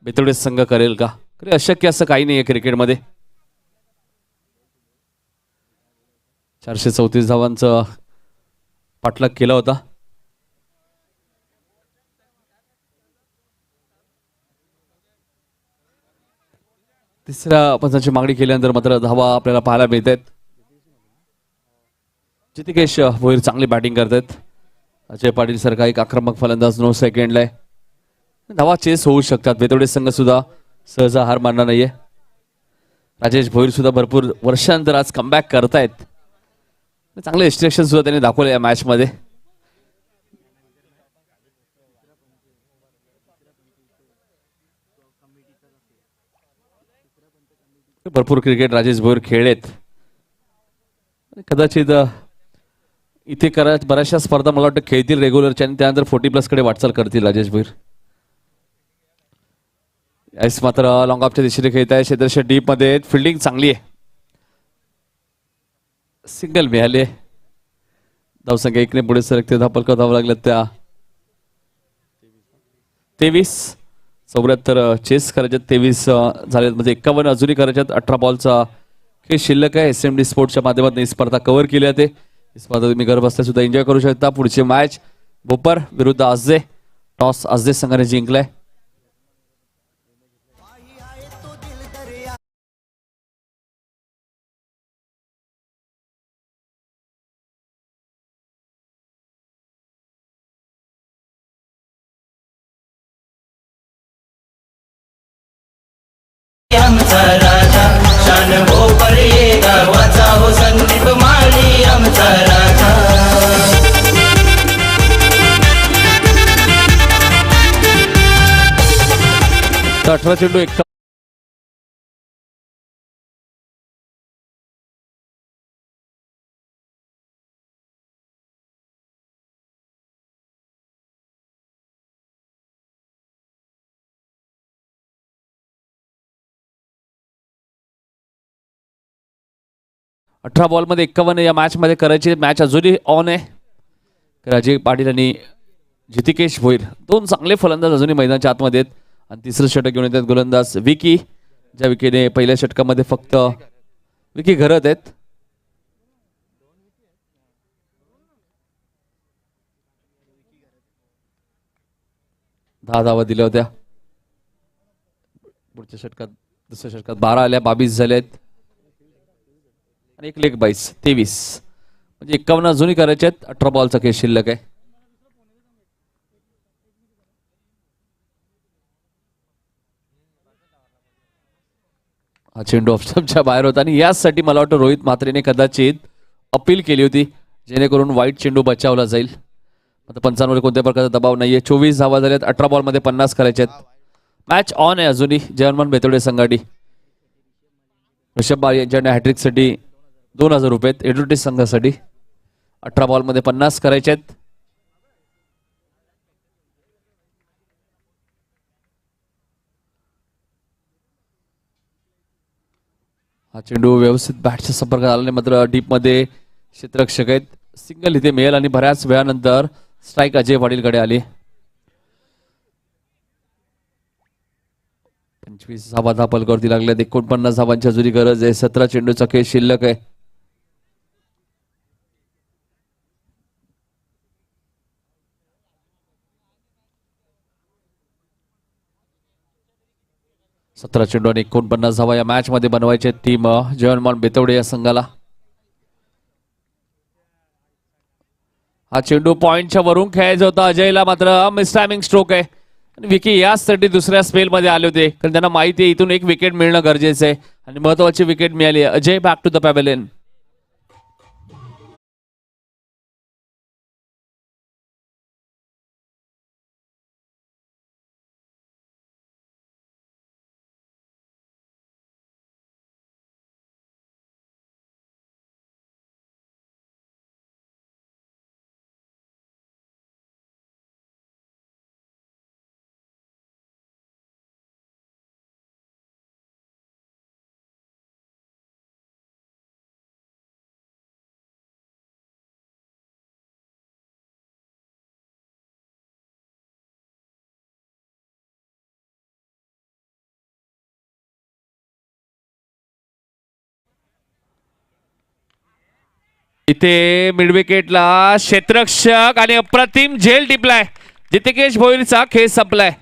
बेतोडे संघ करेल का. अशक्य असं काही नाहीये क्रिकेटमध्ये. 434 धावांचा पाठलाग केला होता. तिसऱ्या पंचांची मागणी केल्यानंतर मात्र धावा आपल्याला पाहायला मिळत आहेत. जितिकेश भोईर चांगली बॅटिंग करतात. अजय पाटील सारखा एक आक्रमक फलंदाज 9 सेकंडला आहे. धावा चेस होऊ शकतात. बेतोडे संघ सुद्धा सहज हार मानणार नाहीये. राजेश भोईर सुद्धा भरपूर वर्षांतर आज कमबॅक करतायत. चांगले इन्स्ट्रक्शन सुद्धा त्यांनी दाखवले या मॅच मध्ये. भरपूर क्रिकेट राजेश भोईर खेळलेत. कदाचित इथे बऱ्याचशा स्पर्धा मला वाटतं खेळतील रेग्युलरच्या आणि त्यानंतर 40+ कडे वाटचाल करतील राजेश भोईर. यावेळेस मात्र लॉंग ऑफच्या दिशेने खेळत आहे. क्षेत्रक्षण डीप मध्ये फिल्डिंग चांगली आहे. सिंगल मिळाले. धावसंख्या 1 ने पुढे सरकते. धापलका धावा लागल्यात त्या 23. 74 चेस करायच्यात. 23 झाल्यात म्हणजे 51 अजूनही करायच्यात. 18 बॉलचा खेळ शिल्लक आहे. SMD स्पोर्ट्सच्या माध्यमातून ही स्पर्धा कव्हर केली जाते. ही स्पर्धा तुम्ही घर बसल्या सुद्धा एन्जॉय करू शकता. पुढची मॅच बोपर विरुद्ध आजदे. टॉस आजदे संघाने जिंकलाय. आमचा राजा शान हो परे गावाचा हो संदीप माळी आमचा राजा. 18 चेंडू 1. 18 बॉलमध्ये 51 या मॅच मध्ये करायची. मॅच अजूनही ऑन आहे. राजे पाटील आणि जितिकेश भोईर 2 चांगले फलंदाज अजूनही मैदानाच्या आतमध्ये आहेत. आणि तिसरं षटक घेऊन येतात गोलंदाज विकी. ज्या विकीने पहिल्या षटकामध्ये फक्त विकी घरत आहेत. दहा धावा दिल्या होत्या. पुढच्या षटकात दुसऱ्या षटकात 12 आल्या. 22 झाल्यात आणि 1 लेग 22 23 म्हणजे 51 अजूनही करायचे आहेत. 18 बॉलचा खेळ शिल्लक आहे. हा चेंडू ऑफस्टंपच्या बाहेर होता आणि यासाठी मला वाटतं रोहित म्हात्रेने कदाचित अपील केली होती जेणेकरून वाईट चेंडू बचावला जाईल. आता पंचांवर कोणत्या प्रकारचा दबाव नाहीये. 24 धावा झाल्यात. 18 बॉलमध्ये 50 करायचे आहेत. मॅच ऑन आहे अजूनही. जयहनुमान बेतोडे संघाडी. ऋषभ बाळ यांच्याकडे हॅट्रिकसाठी 2000 रुपये. एडव्हर्टाईज संघासाठी 18 बॉलमध्ये 50 करायचे आहेत. हा चेंडू व्यवस्थित बॅटच्या संपर्कात आला नाही, मात्र डीप मध्ये क्षेत्ररक्षक आहेत. सिंगल इथे मिळेल आणि बऱ्याच वेळानंतर स्ट्राईक अजय पाटीलकडे आली. 25 धावा धापलकरती लागल्यात. 49 धावांची अजूनही गरज आहे. 17 चेंडूचा खेळ शिल्लक आहे. सतरा चेंडू आणि 49 धावा या मॅच मध्ये बनवायचे टीम जयवंतमान बेतवडे या संघाला. हा चेंडू पॉइंटच्या वरून खेळायचा होता अजयला, मात्र मिस टायमिंग स्ट्रोक आहे. आणि विकी याचसाठी दुसऱ्या स्पेल मध्ये आले होते, कारण त्यांना माहिती आहे इथून एक विकेट मिळणं गरजेचं आहे आणि महत्वाची विकेट मिळाली. Ajay back to the pavilion. इथे मिड विकेटला क्षेत्ररक्षक आणि अप्रतिम झेल टिपलाय. जितेकेश भोईरचा खेळ संपलाय.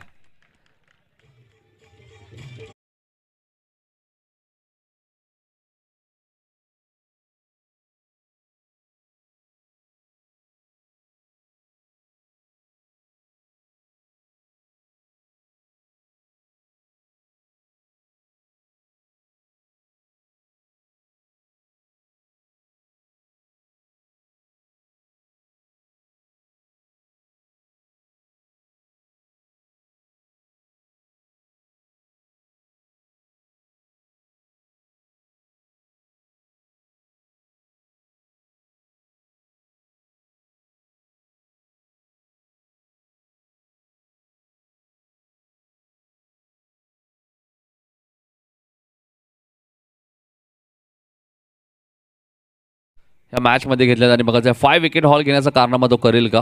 या मॅच मध्ये घेतल्या आणि बघायचं 5 विकेट हॉल घेण्याचा कारनामा तो करेल का.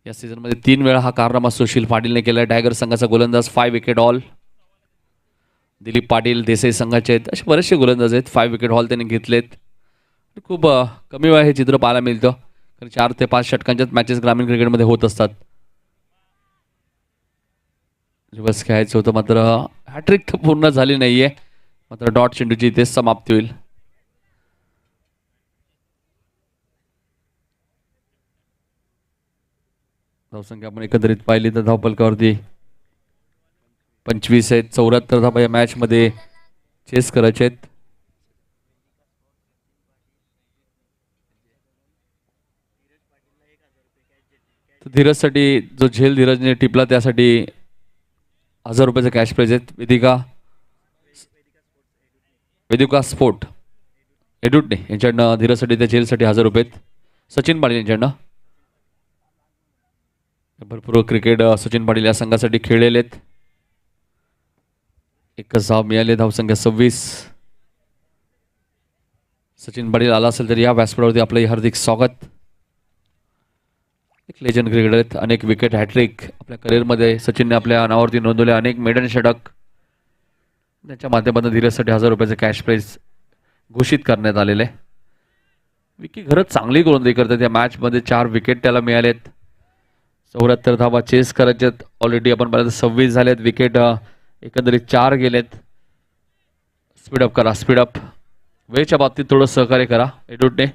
या सीझन मध्ये 3 वेळा हा कारनामा सुशील पाटीलने केला. टायगर संघाचा गोलंदाज 5 विकेट हॉल. दिलीप पाटील देसाई संघाचे आहेत, असे बरेचसे गोलंदाज आहेत. 5 विकेट हॉल त्यांनी घेतलेत. खूप कमी वेळा हे चित्र पाहायला मिळतं, कारण 4 ते 5 षटकांच्याच मॅचेस ग्रामीण क्रिकेटमध्ये होत असतात. बस खेळायचं होतं, मात्र हॅट्रिक तर पूर्ण झाली नाहीये. मात्र डॉट चेंडूची इथेच समाप्ती होईल. धावसंख्या आपण एकंदरीत पाहिली तर धावपलकावरती 25 आहेत. 74 धावा या मॅच मध्ये चेस करायचे आहेत. धीरजसाठी जो झेल धीरजने टिपला त्यासाठी 1000 रुपयाचा कॅश प्राइज आहेत. वेदिका स्पोर्ट एडुटने यांच्याकडनं धीरजसाठी त्या झेलसाठी 1000 रुपये. सचिन पाटील यांच्याकडनं भरपूर क्रिकेट सचिन पाटील या संघासाठी खेळलेले आहेत. एकच धाव मिळाले. धावसंख्या 26. सचिन पाटील आला असेल तर या व्यासपीठावरती आपलं हार्दिक स्वागत. एक लेजंड क्रिकेटर आहेत. अनेक विकेट हॅट्रिक आपल्या करिअरमध्ये सचिनने आपल्या नावावरती नोंदवले. अनेक मेडन षटक. त्याच्या माध्यमातून धीरजसाठी 1000 रुपयाचे कॅश प्राइज घोषित करण्यात आलेले. विकी खरंच चांगली गोलंदाजी करतात. या मॅचमध्ये 4 विकेट त्याला मिळालेत. 74 धावा चेस करायच्यात. ऑलरेडी आपण पाहिलं 26 झालेत. विकेट एकंदरीत 4 गेलेत. स्पीडअप करा, स्पीडअप. वेळच्या बाबतीत थोडं सहकार्य करा हेडूटने.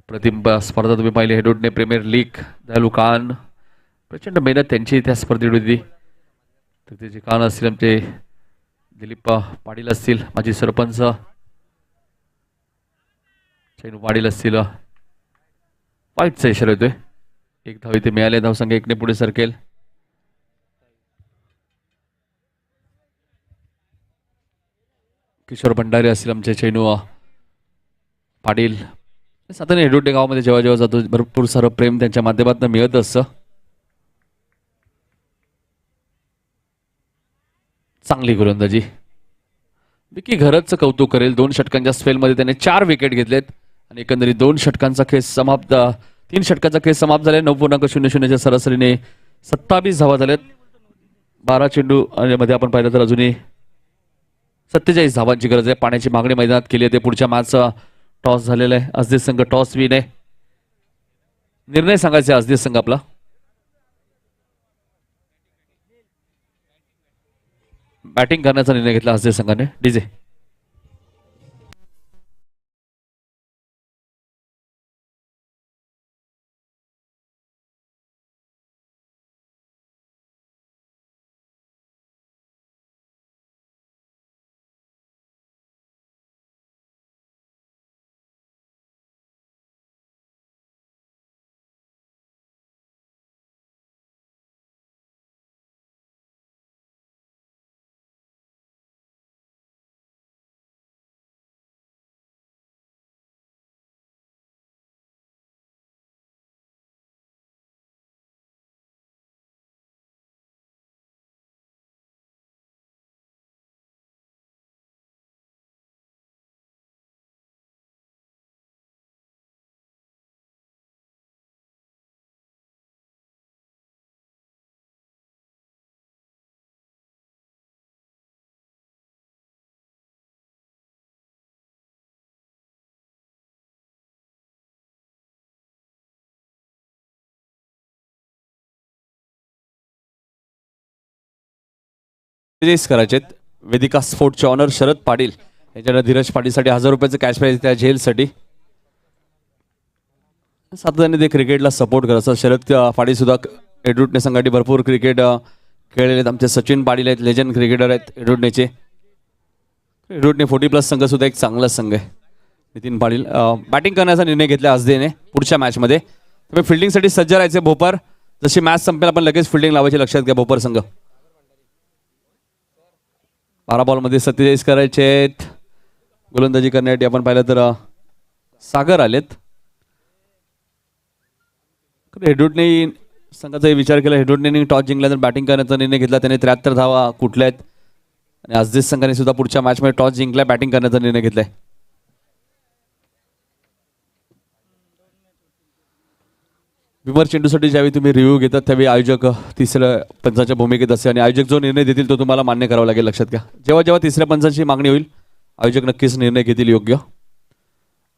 प्रतिम स्पर्धा तुम्ही पाहिली हेडूटने. प्रीमियर लीग दयालू खान प्रचंड मेहनत त्यांची त्या स्पर्धेत होती. तर त्याचे कान असतील आमचे दिलीप पाटील असतील, माजी सरपंच चैनू पाटील असतील. वाईटचा इशारा येतोय. 1 धाव इथे मिळाले. धावसंख्या 1 ने पुढे सरकेल. किशोर भंडारी असतील आमचे चैनू पाटील. साधारण हेडोटे गावामध्ये जेव्हा जेव्हा जातो भरपूर सारं प्रेम त्यांच्या माध्यमातून मिळत असतं. चांगली गोलंदाजी. विकी घरतचं कौतुक करेल. 2 षटकांच्या स्पेलमध्ये त्याने 4 विकेट घेतलेत आणि एकंदरीत 2 षटकांचा खेळ समाप्त 3 षटकांचा खेळ समाप्त झाले. 9.00च्या सरासरीने 27 धावा झाल्यात. 12 चेंडू मध्ये आपण पाहिलं तर अजूनही 47 धावांची गरज आहे. पाण्याची मागणी मैदानात केली आहे. पुढच्या मॅचचा टॉस झालेला आहे. असदीस संघ टॉस विन आहे. निर्णय सांगायचा आहे असदीस संघ आपला. बॅटिंग करण्याचा निर्णय घेतला असदीस संघाने. डीजे करायचे. वेदिका स्पोर्टचे ऑनर शरद पाटील यांच्याकडे धीरज पाटीलसाठी 1000 रुपयाचं कॅश प्राइज त्या झेलसाठी. सातत्याने ते क्रिकेटला सपोर्ट करत असतात. शरद पाटील सुद्धा एडरूटने संघासाठी भरपूर क्रिकेट खेळलेले आहेत. आमचे सचिन पाटील आहेत, लेजंड क्रिकेटर आहेत एडरूटनेचे. एडरूटने 40+ संघ सुद्धा एक चांगला संघ आहे. नितीन पाटील बॅटिंग करण्याचा निर्णय घेतला असदेने पुढच्या मॅचमध्ये. तुम्ही फिल्डिंगसाठी सज्ज राहायचे. भोपर जशी मॅच संपेल आपण लगेच फिल्डिंग लावायची. लक्षात घ्या भोपर संघ. 12 बॉलमध्ये 47 करायचे आहेत. गोलंदाजी करण्यासाठी आपण पाहिलं तर सागर आलेत. हेडरूटने संघाचा विचार केला. हेडरूटने टॉस जिंकल्यानंतर बॅटिंग करण्याचा निर्णय घेतला. त्याने 73 धावा कुठल्या आहेत आणि असदीस संघाने सुद्धा पुढच्या मॅचमध्ये टॉस जिंकला, बॅटिंग करण्याचा निर्णय घेतलाय. विमर चेंडूसाठी ज्यावेळी तुम्ही रिव्ह्यू घेतात त्यावेळी आयोजक तिसऱ्या पंचाच्या भूमिकेत असते आणि आयोजक जो निर्णय देतील तो तुम्हाला मान्य करावा लागेल. लक्षात घ्या. जेव्हा जेव्हा तिसऱ्या पंचाची मागणी होईल आयोजक नक्कीच निर्णय घेतील योग्य.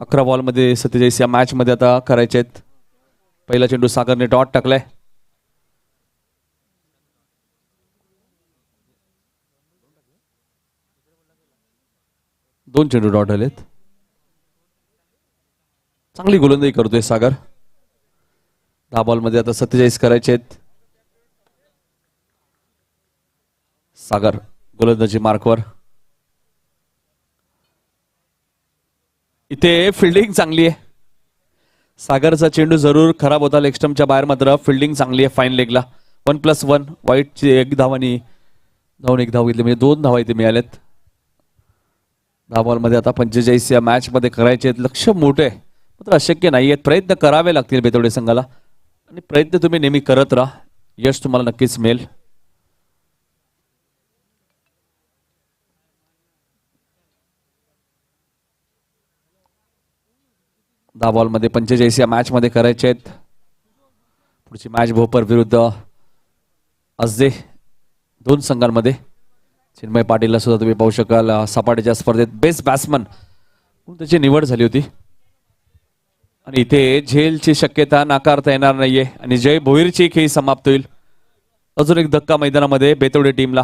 11 बॉलमध्ये 47 या मॅचमध्ये आता करायचे आहेत. पहिला चेंडू सागरने डॉट टाकलाय. दोन चेंडू डॉट आलेत. चांगली गोलंदाजी करतोय सागर. 10 बॉलमध्ये आता 47 करायचे आहेत. सागर गोलंदाजी मार्कवर. इथे फिल्डिंग चांगली आहे. सागरचा चेंडू जरूर खराब होता लेग स्टंपच्या बाहेर, मात्र फिल्डिंग चांगली आहे फाईन लेगला. 1+1 वाईटची 1 धावानी धावून 1 धाव घेतली म्हणजे 2 धावा इथे मिळाल्यात. 10 बॉलमध्ये आता 45 या मॅच मध्ये करायचे आहेत. लक्ष मोठे आहे मात्र अशक्य नाही आहेत. प्रयत्न करावे लागतील बेतवडे संघाला आणि प्रयत्न तुम्ही नेहमी करत राहा. यश तुम्हाला नक्कीच मिळेल. दहा बॉलमध्ये 45 या मॅच मध्ये करायचे आहेत. पुढची मॅच भोपर विरुद्ध असदे. 2 संघांमध्ये. चिन्मय पाटीलला सुद्धा तुम्ही पाहू शकाल सपाटीच्या स्पर्धेत बेस्ट बॅट्समन म्हणून त्याची निवड झाली होती आणि इथे झेलची शक्यता नाकारता येणार नाहीये आणि जय भोईरची खेळी समाप्त होईल. अजून एक धक्का मैदानामध्ये बेतवडे टीमला.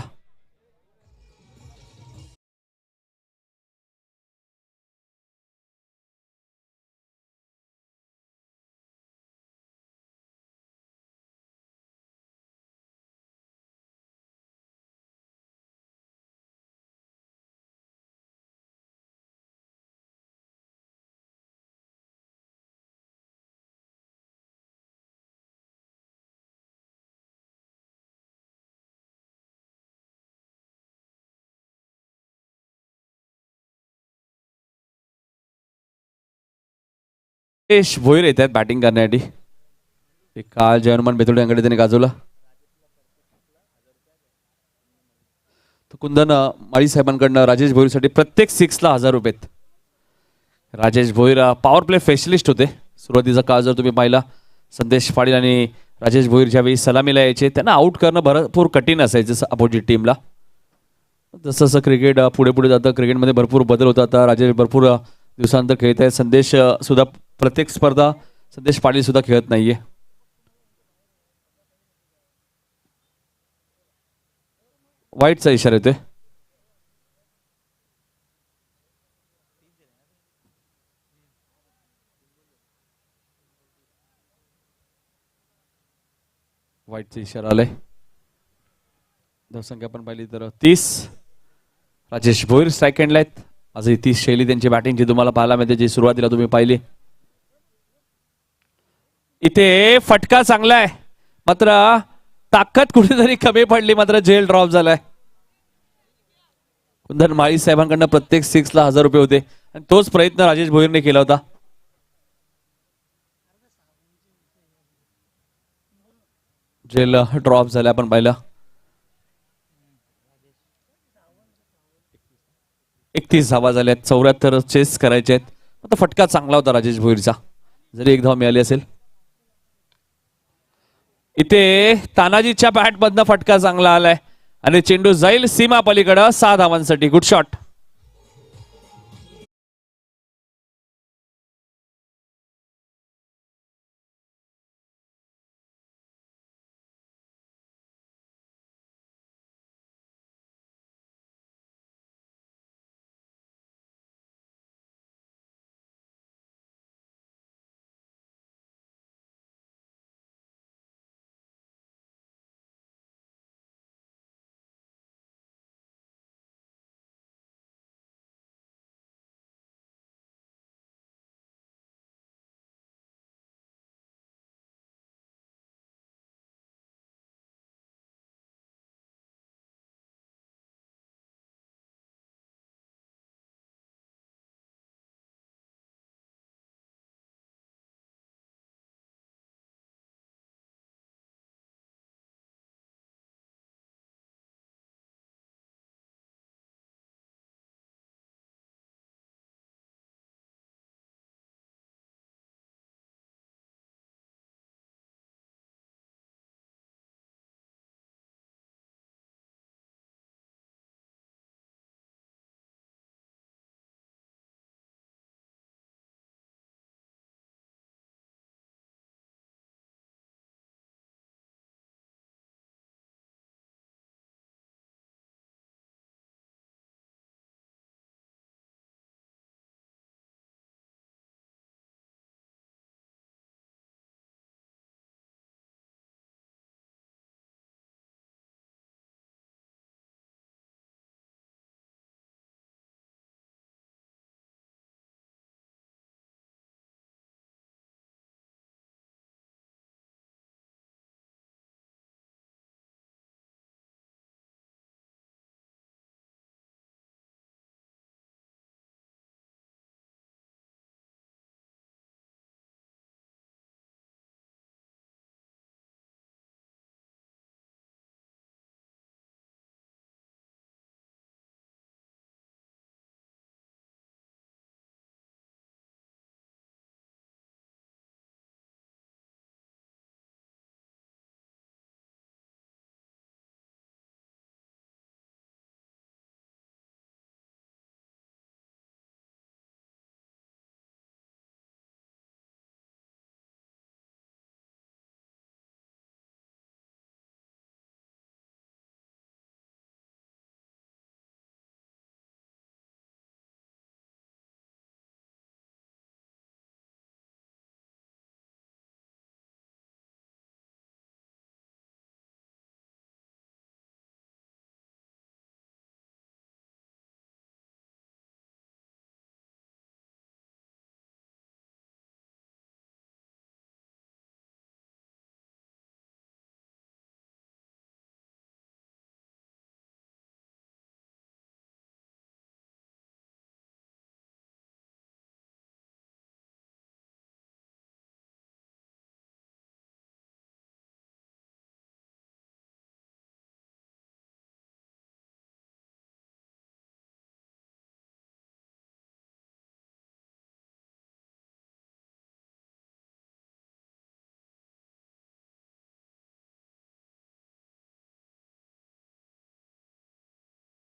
भोईर येत आहेत बॅटिंग करण्यासाठी. काल जयनमान बेतोडे यांकडे त्यांनी गाजवला. तो कुंदन माळी साहेबांकडनं राजेश भोईरसाठी प्रत्येक 6ला 1000 रुपये आहेत. Rajesh Bhoir power play specialist होते. सुरुवातीचा काळ जर तुम्ही पाहिला, संदेश पाटील आणि राजेश भोईर ज्यावेळी सलामीला यायचे त्यांना आउट करणं भरपूर कठीण असायचं अपोजिट टीमला. जसं जसं क्रिकेट पुढे पुढे जातं, क्रिकेटमध्ये भरपूर बदल होतात. आता राजेश भरपूर दिवसानंतर खेळत आहेत. संदेश सुद्धा प्रत्येक स्पर्धा संदेश पाटील सुद्धा खेळत नाहीये. वाईटचा इशारा येतोय. वाईटचा इशारा आलाय. धावसंख्या आपण पाहिली तर 30. राजेश भोईर स्ट्राईक एंडला आहेत. आजही 30 शैली त्यांची बॅटिंगची तुम्हाला पाहायला मिळते, जी सुरुवातीला तुम्ही पाहिली. इथे फटका चांगला आहे, मात्र ताकद कुठेतरी कमी पडली, मात्र झेल ड्रॉप झालाय. कुंदन माळी साहेबांकडनं प्रत्येक 6ला 1000 रुपये होते आणि तोच प्रयत्न राजेश भोईरने केला होता. झेल ड्रॉप झाला आपण पाहिलं. 31 धावा झाल्यात, 74 चेस करायचे आहेत. आता फटका चांगला होता राजेश भोईरचा, जरी एक धाव मिळाली असेल. इथे तानाजीच्या बॅट मधनं फटका चांगला आलाय आणि चेंडू जाईल सीमा पलीकडे 6 धावांसाठी. Good shot.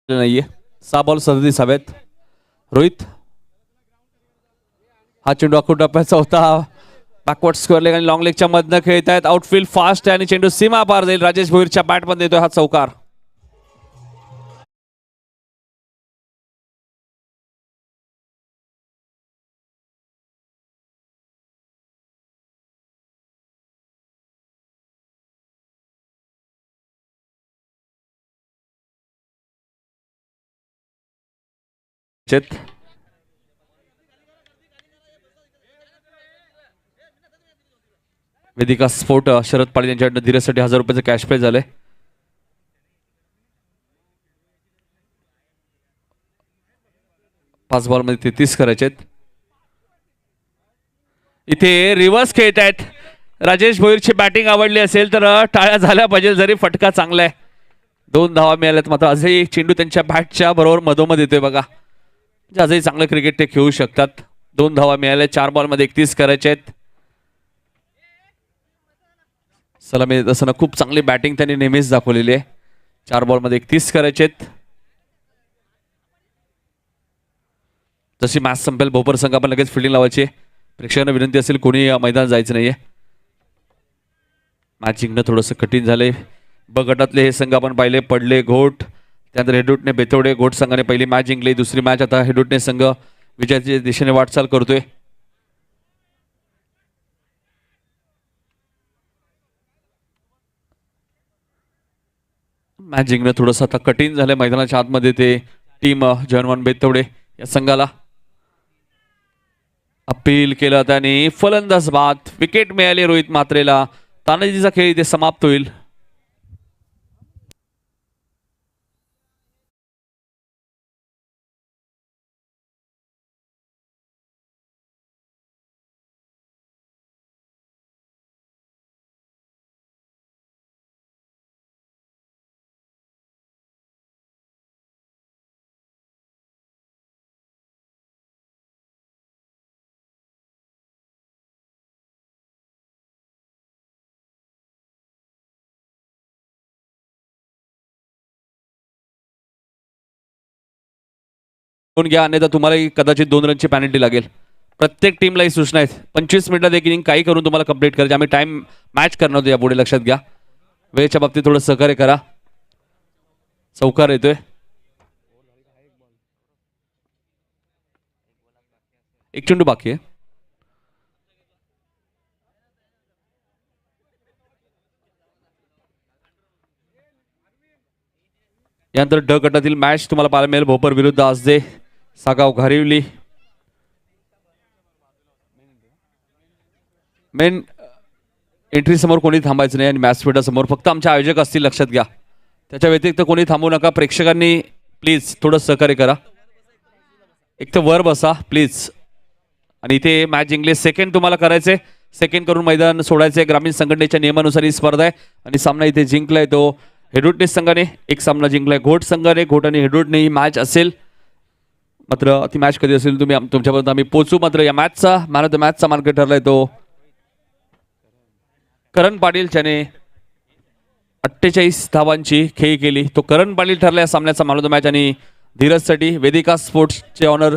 नाहीये 6 बॉल 37 हवेत. रोहित हा चेंडू आखूड टप्प्याचा होता. बॅकवर्ड स्क्वेअर लेग आणि लॉंग लेगच्या मधनं खेळत आहेत. आउटफील्ड फास्ट आहे आणि चेंडू सीमा पार जाईल. राजेश भोईरच्या बॅट मध्ये येतोय हा चौकार. चेत वेदिका स्फोट शरद पाटील यांच्याकडनं धीरजसाठी 1000 रुपयाचं कॅश प्राइज झालंय. पाच बॉल मध्ये 33 करायचे. इथे रिव्हर्स खेळत आहेत. राजेश भोईरची बॅटिंग आवडली असेल तर टाळ्या झाल्या पाहिजे. जरी फटका चांगला आहे. 2 धावा मिळाल्यात मात्र आजही चेंडू त्यांच्या बॅटच्या बरोबर मधोमध येतोय बघा. म्हणजे आजही चांगलं क्रिकेट ते खेळू शकतात. 2 धावा मिळाल्या. 4 बॉल मध्ये 31 करायचे आहेत. सलामी देत असताना खूप चांगली बॅटिंग त्यांनी नेहमीच दाखवलेली आहे. 4 बॉल मध्ये 31 करायचे आहेत. जशी मॅच संपेल भोपर संघ आपण लगेच फिल्डिंग लावायची. प्रेक्षकांना विनंती असेल कोणी मैदान जायचं नाहीये. मॅच जिंकणं थोडंसं कठीण झालंय. ब गटातले हे संघ आपण पाहिले. पडले घोट, त्यानंतर हेडूटने बेतवडे. घोट संघाने पहिली मॅच जिंकली. दुसरी मॅच आता हेडूटने संघ विजयाच्या दिशेने वाटचाल करतोय. मॅच जिंकणं थोडंसं आता कठीण झालंय मैदानाच्या आतमध्ये. ते टीम जवान बेतवडे या संघाला अपील केलं त्याने. फलंदाज बाद. विकेट मिळाली रोहित म्हात्रेला. तानाजीचा खेळ इथे समाप्त होईल. घ्या अन्यथा तुम्हाला कदाचित 2 रनची पॅनल्टी लागेल. प्रत्येक टीमला ही सूचना आहेत. 25 मिनिटात एक इनिंग काही करून तुम्हाला कंप्लीट करायचे. आम्ही टाइम मॅच करणार होतो यापुढे, लक्षात घ्या. वेळेच्या बाबतीत थोडं सहकार्य करा. चौकार येतोय. एक चेंडू बाकी आहे. यानंतर ड गटातील मॅच तुम्हाला पाहायला मिळेल. भोपर विरुद्ध आजदे सागाव घारिवली. मेन एंट्री समोर कोणी थांबायचं नाही आणि मॅच स्पीडा समोर फक्त आमचे आयोजक असतील, लक्षात घ्या. त्याच्या व्यतिरिक्त कोणी थांबू नका. प्रेक्षकांनी प्लीज थोडं सहकार्य करा. एक तर वर बसा प्लीज. आणि इथे मॅच जिंकले. सेकंड तुम्हाला करायचे. सेकंड करून मैदान सोडायचे. ग्रामीण संघटनेच्या नियमानुसार ही स्पर्धा आहे आणि सामना इथे जिंकलाय तो हेडूटने संघाने. एक सामना जिंकलाय घोट संघाने. घोट आणि हेडूटने ही मॅच असेल. मात्र ती मॅच कधी असेल तुम्ही तुमच्यापर्यंत आम्ही पोहोचू. मात्र या मॅचचा मॅन ऑफ द मॅचचा मार्केट ठरलाय तो करण पाटील, ज्याने 48 धावांची खेळी केली. तो करण पाटील ठरला या सामन्याचा मॅन ऑफ द मॅच. आणि धीरजसाठी वेदिका स्पोर्ट्सचे ऑनर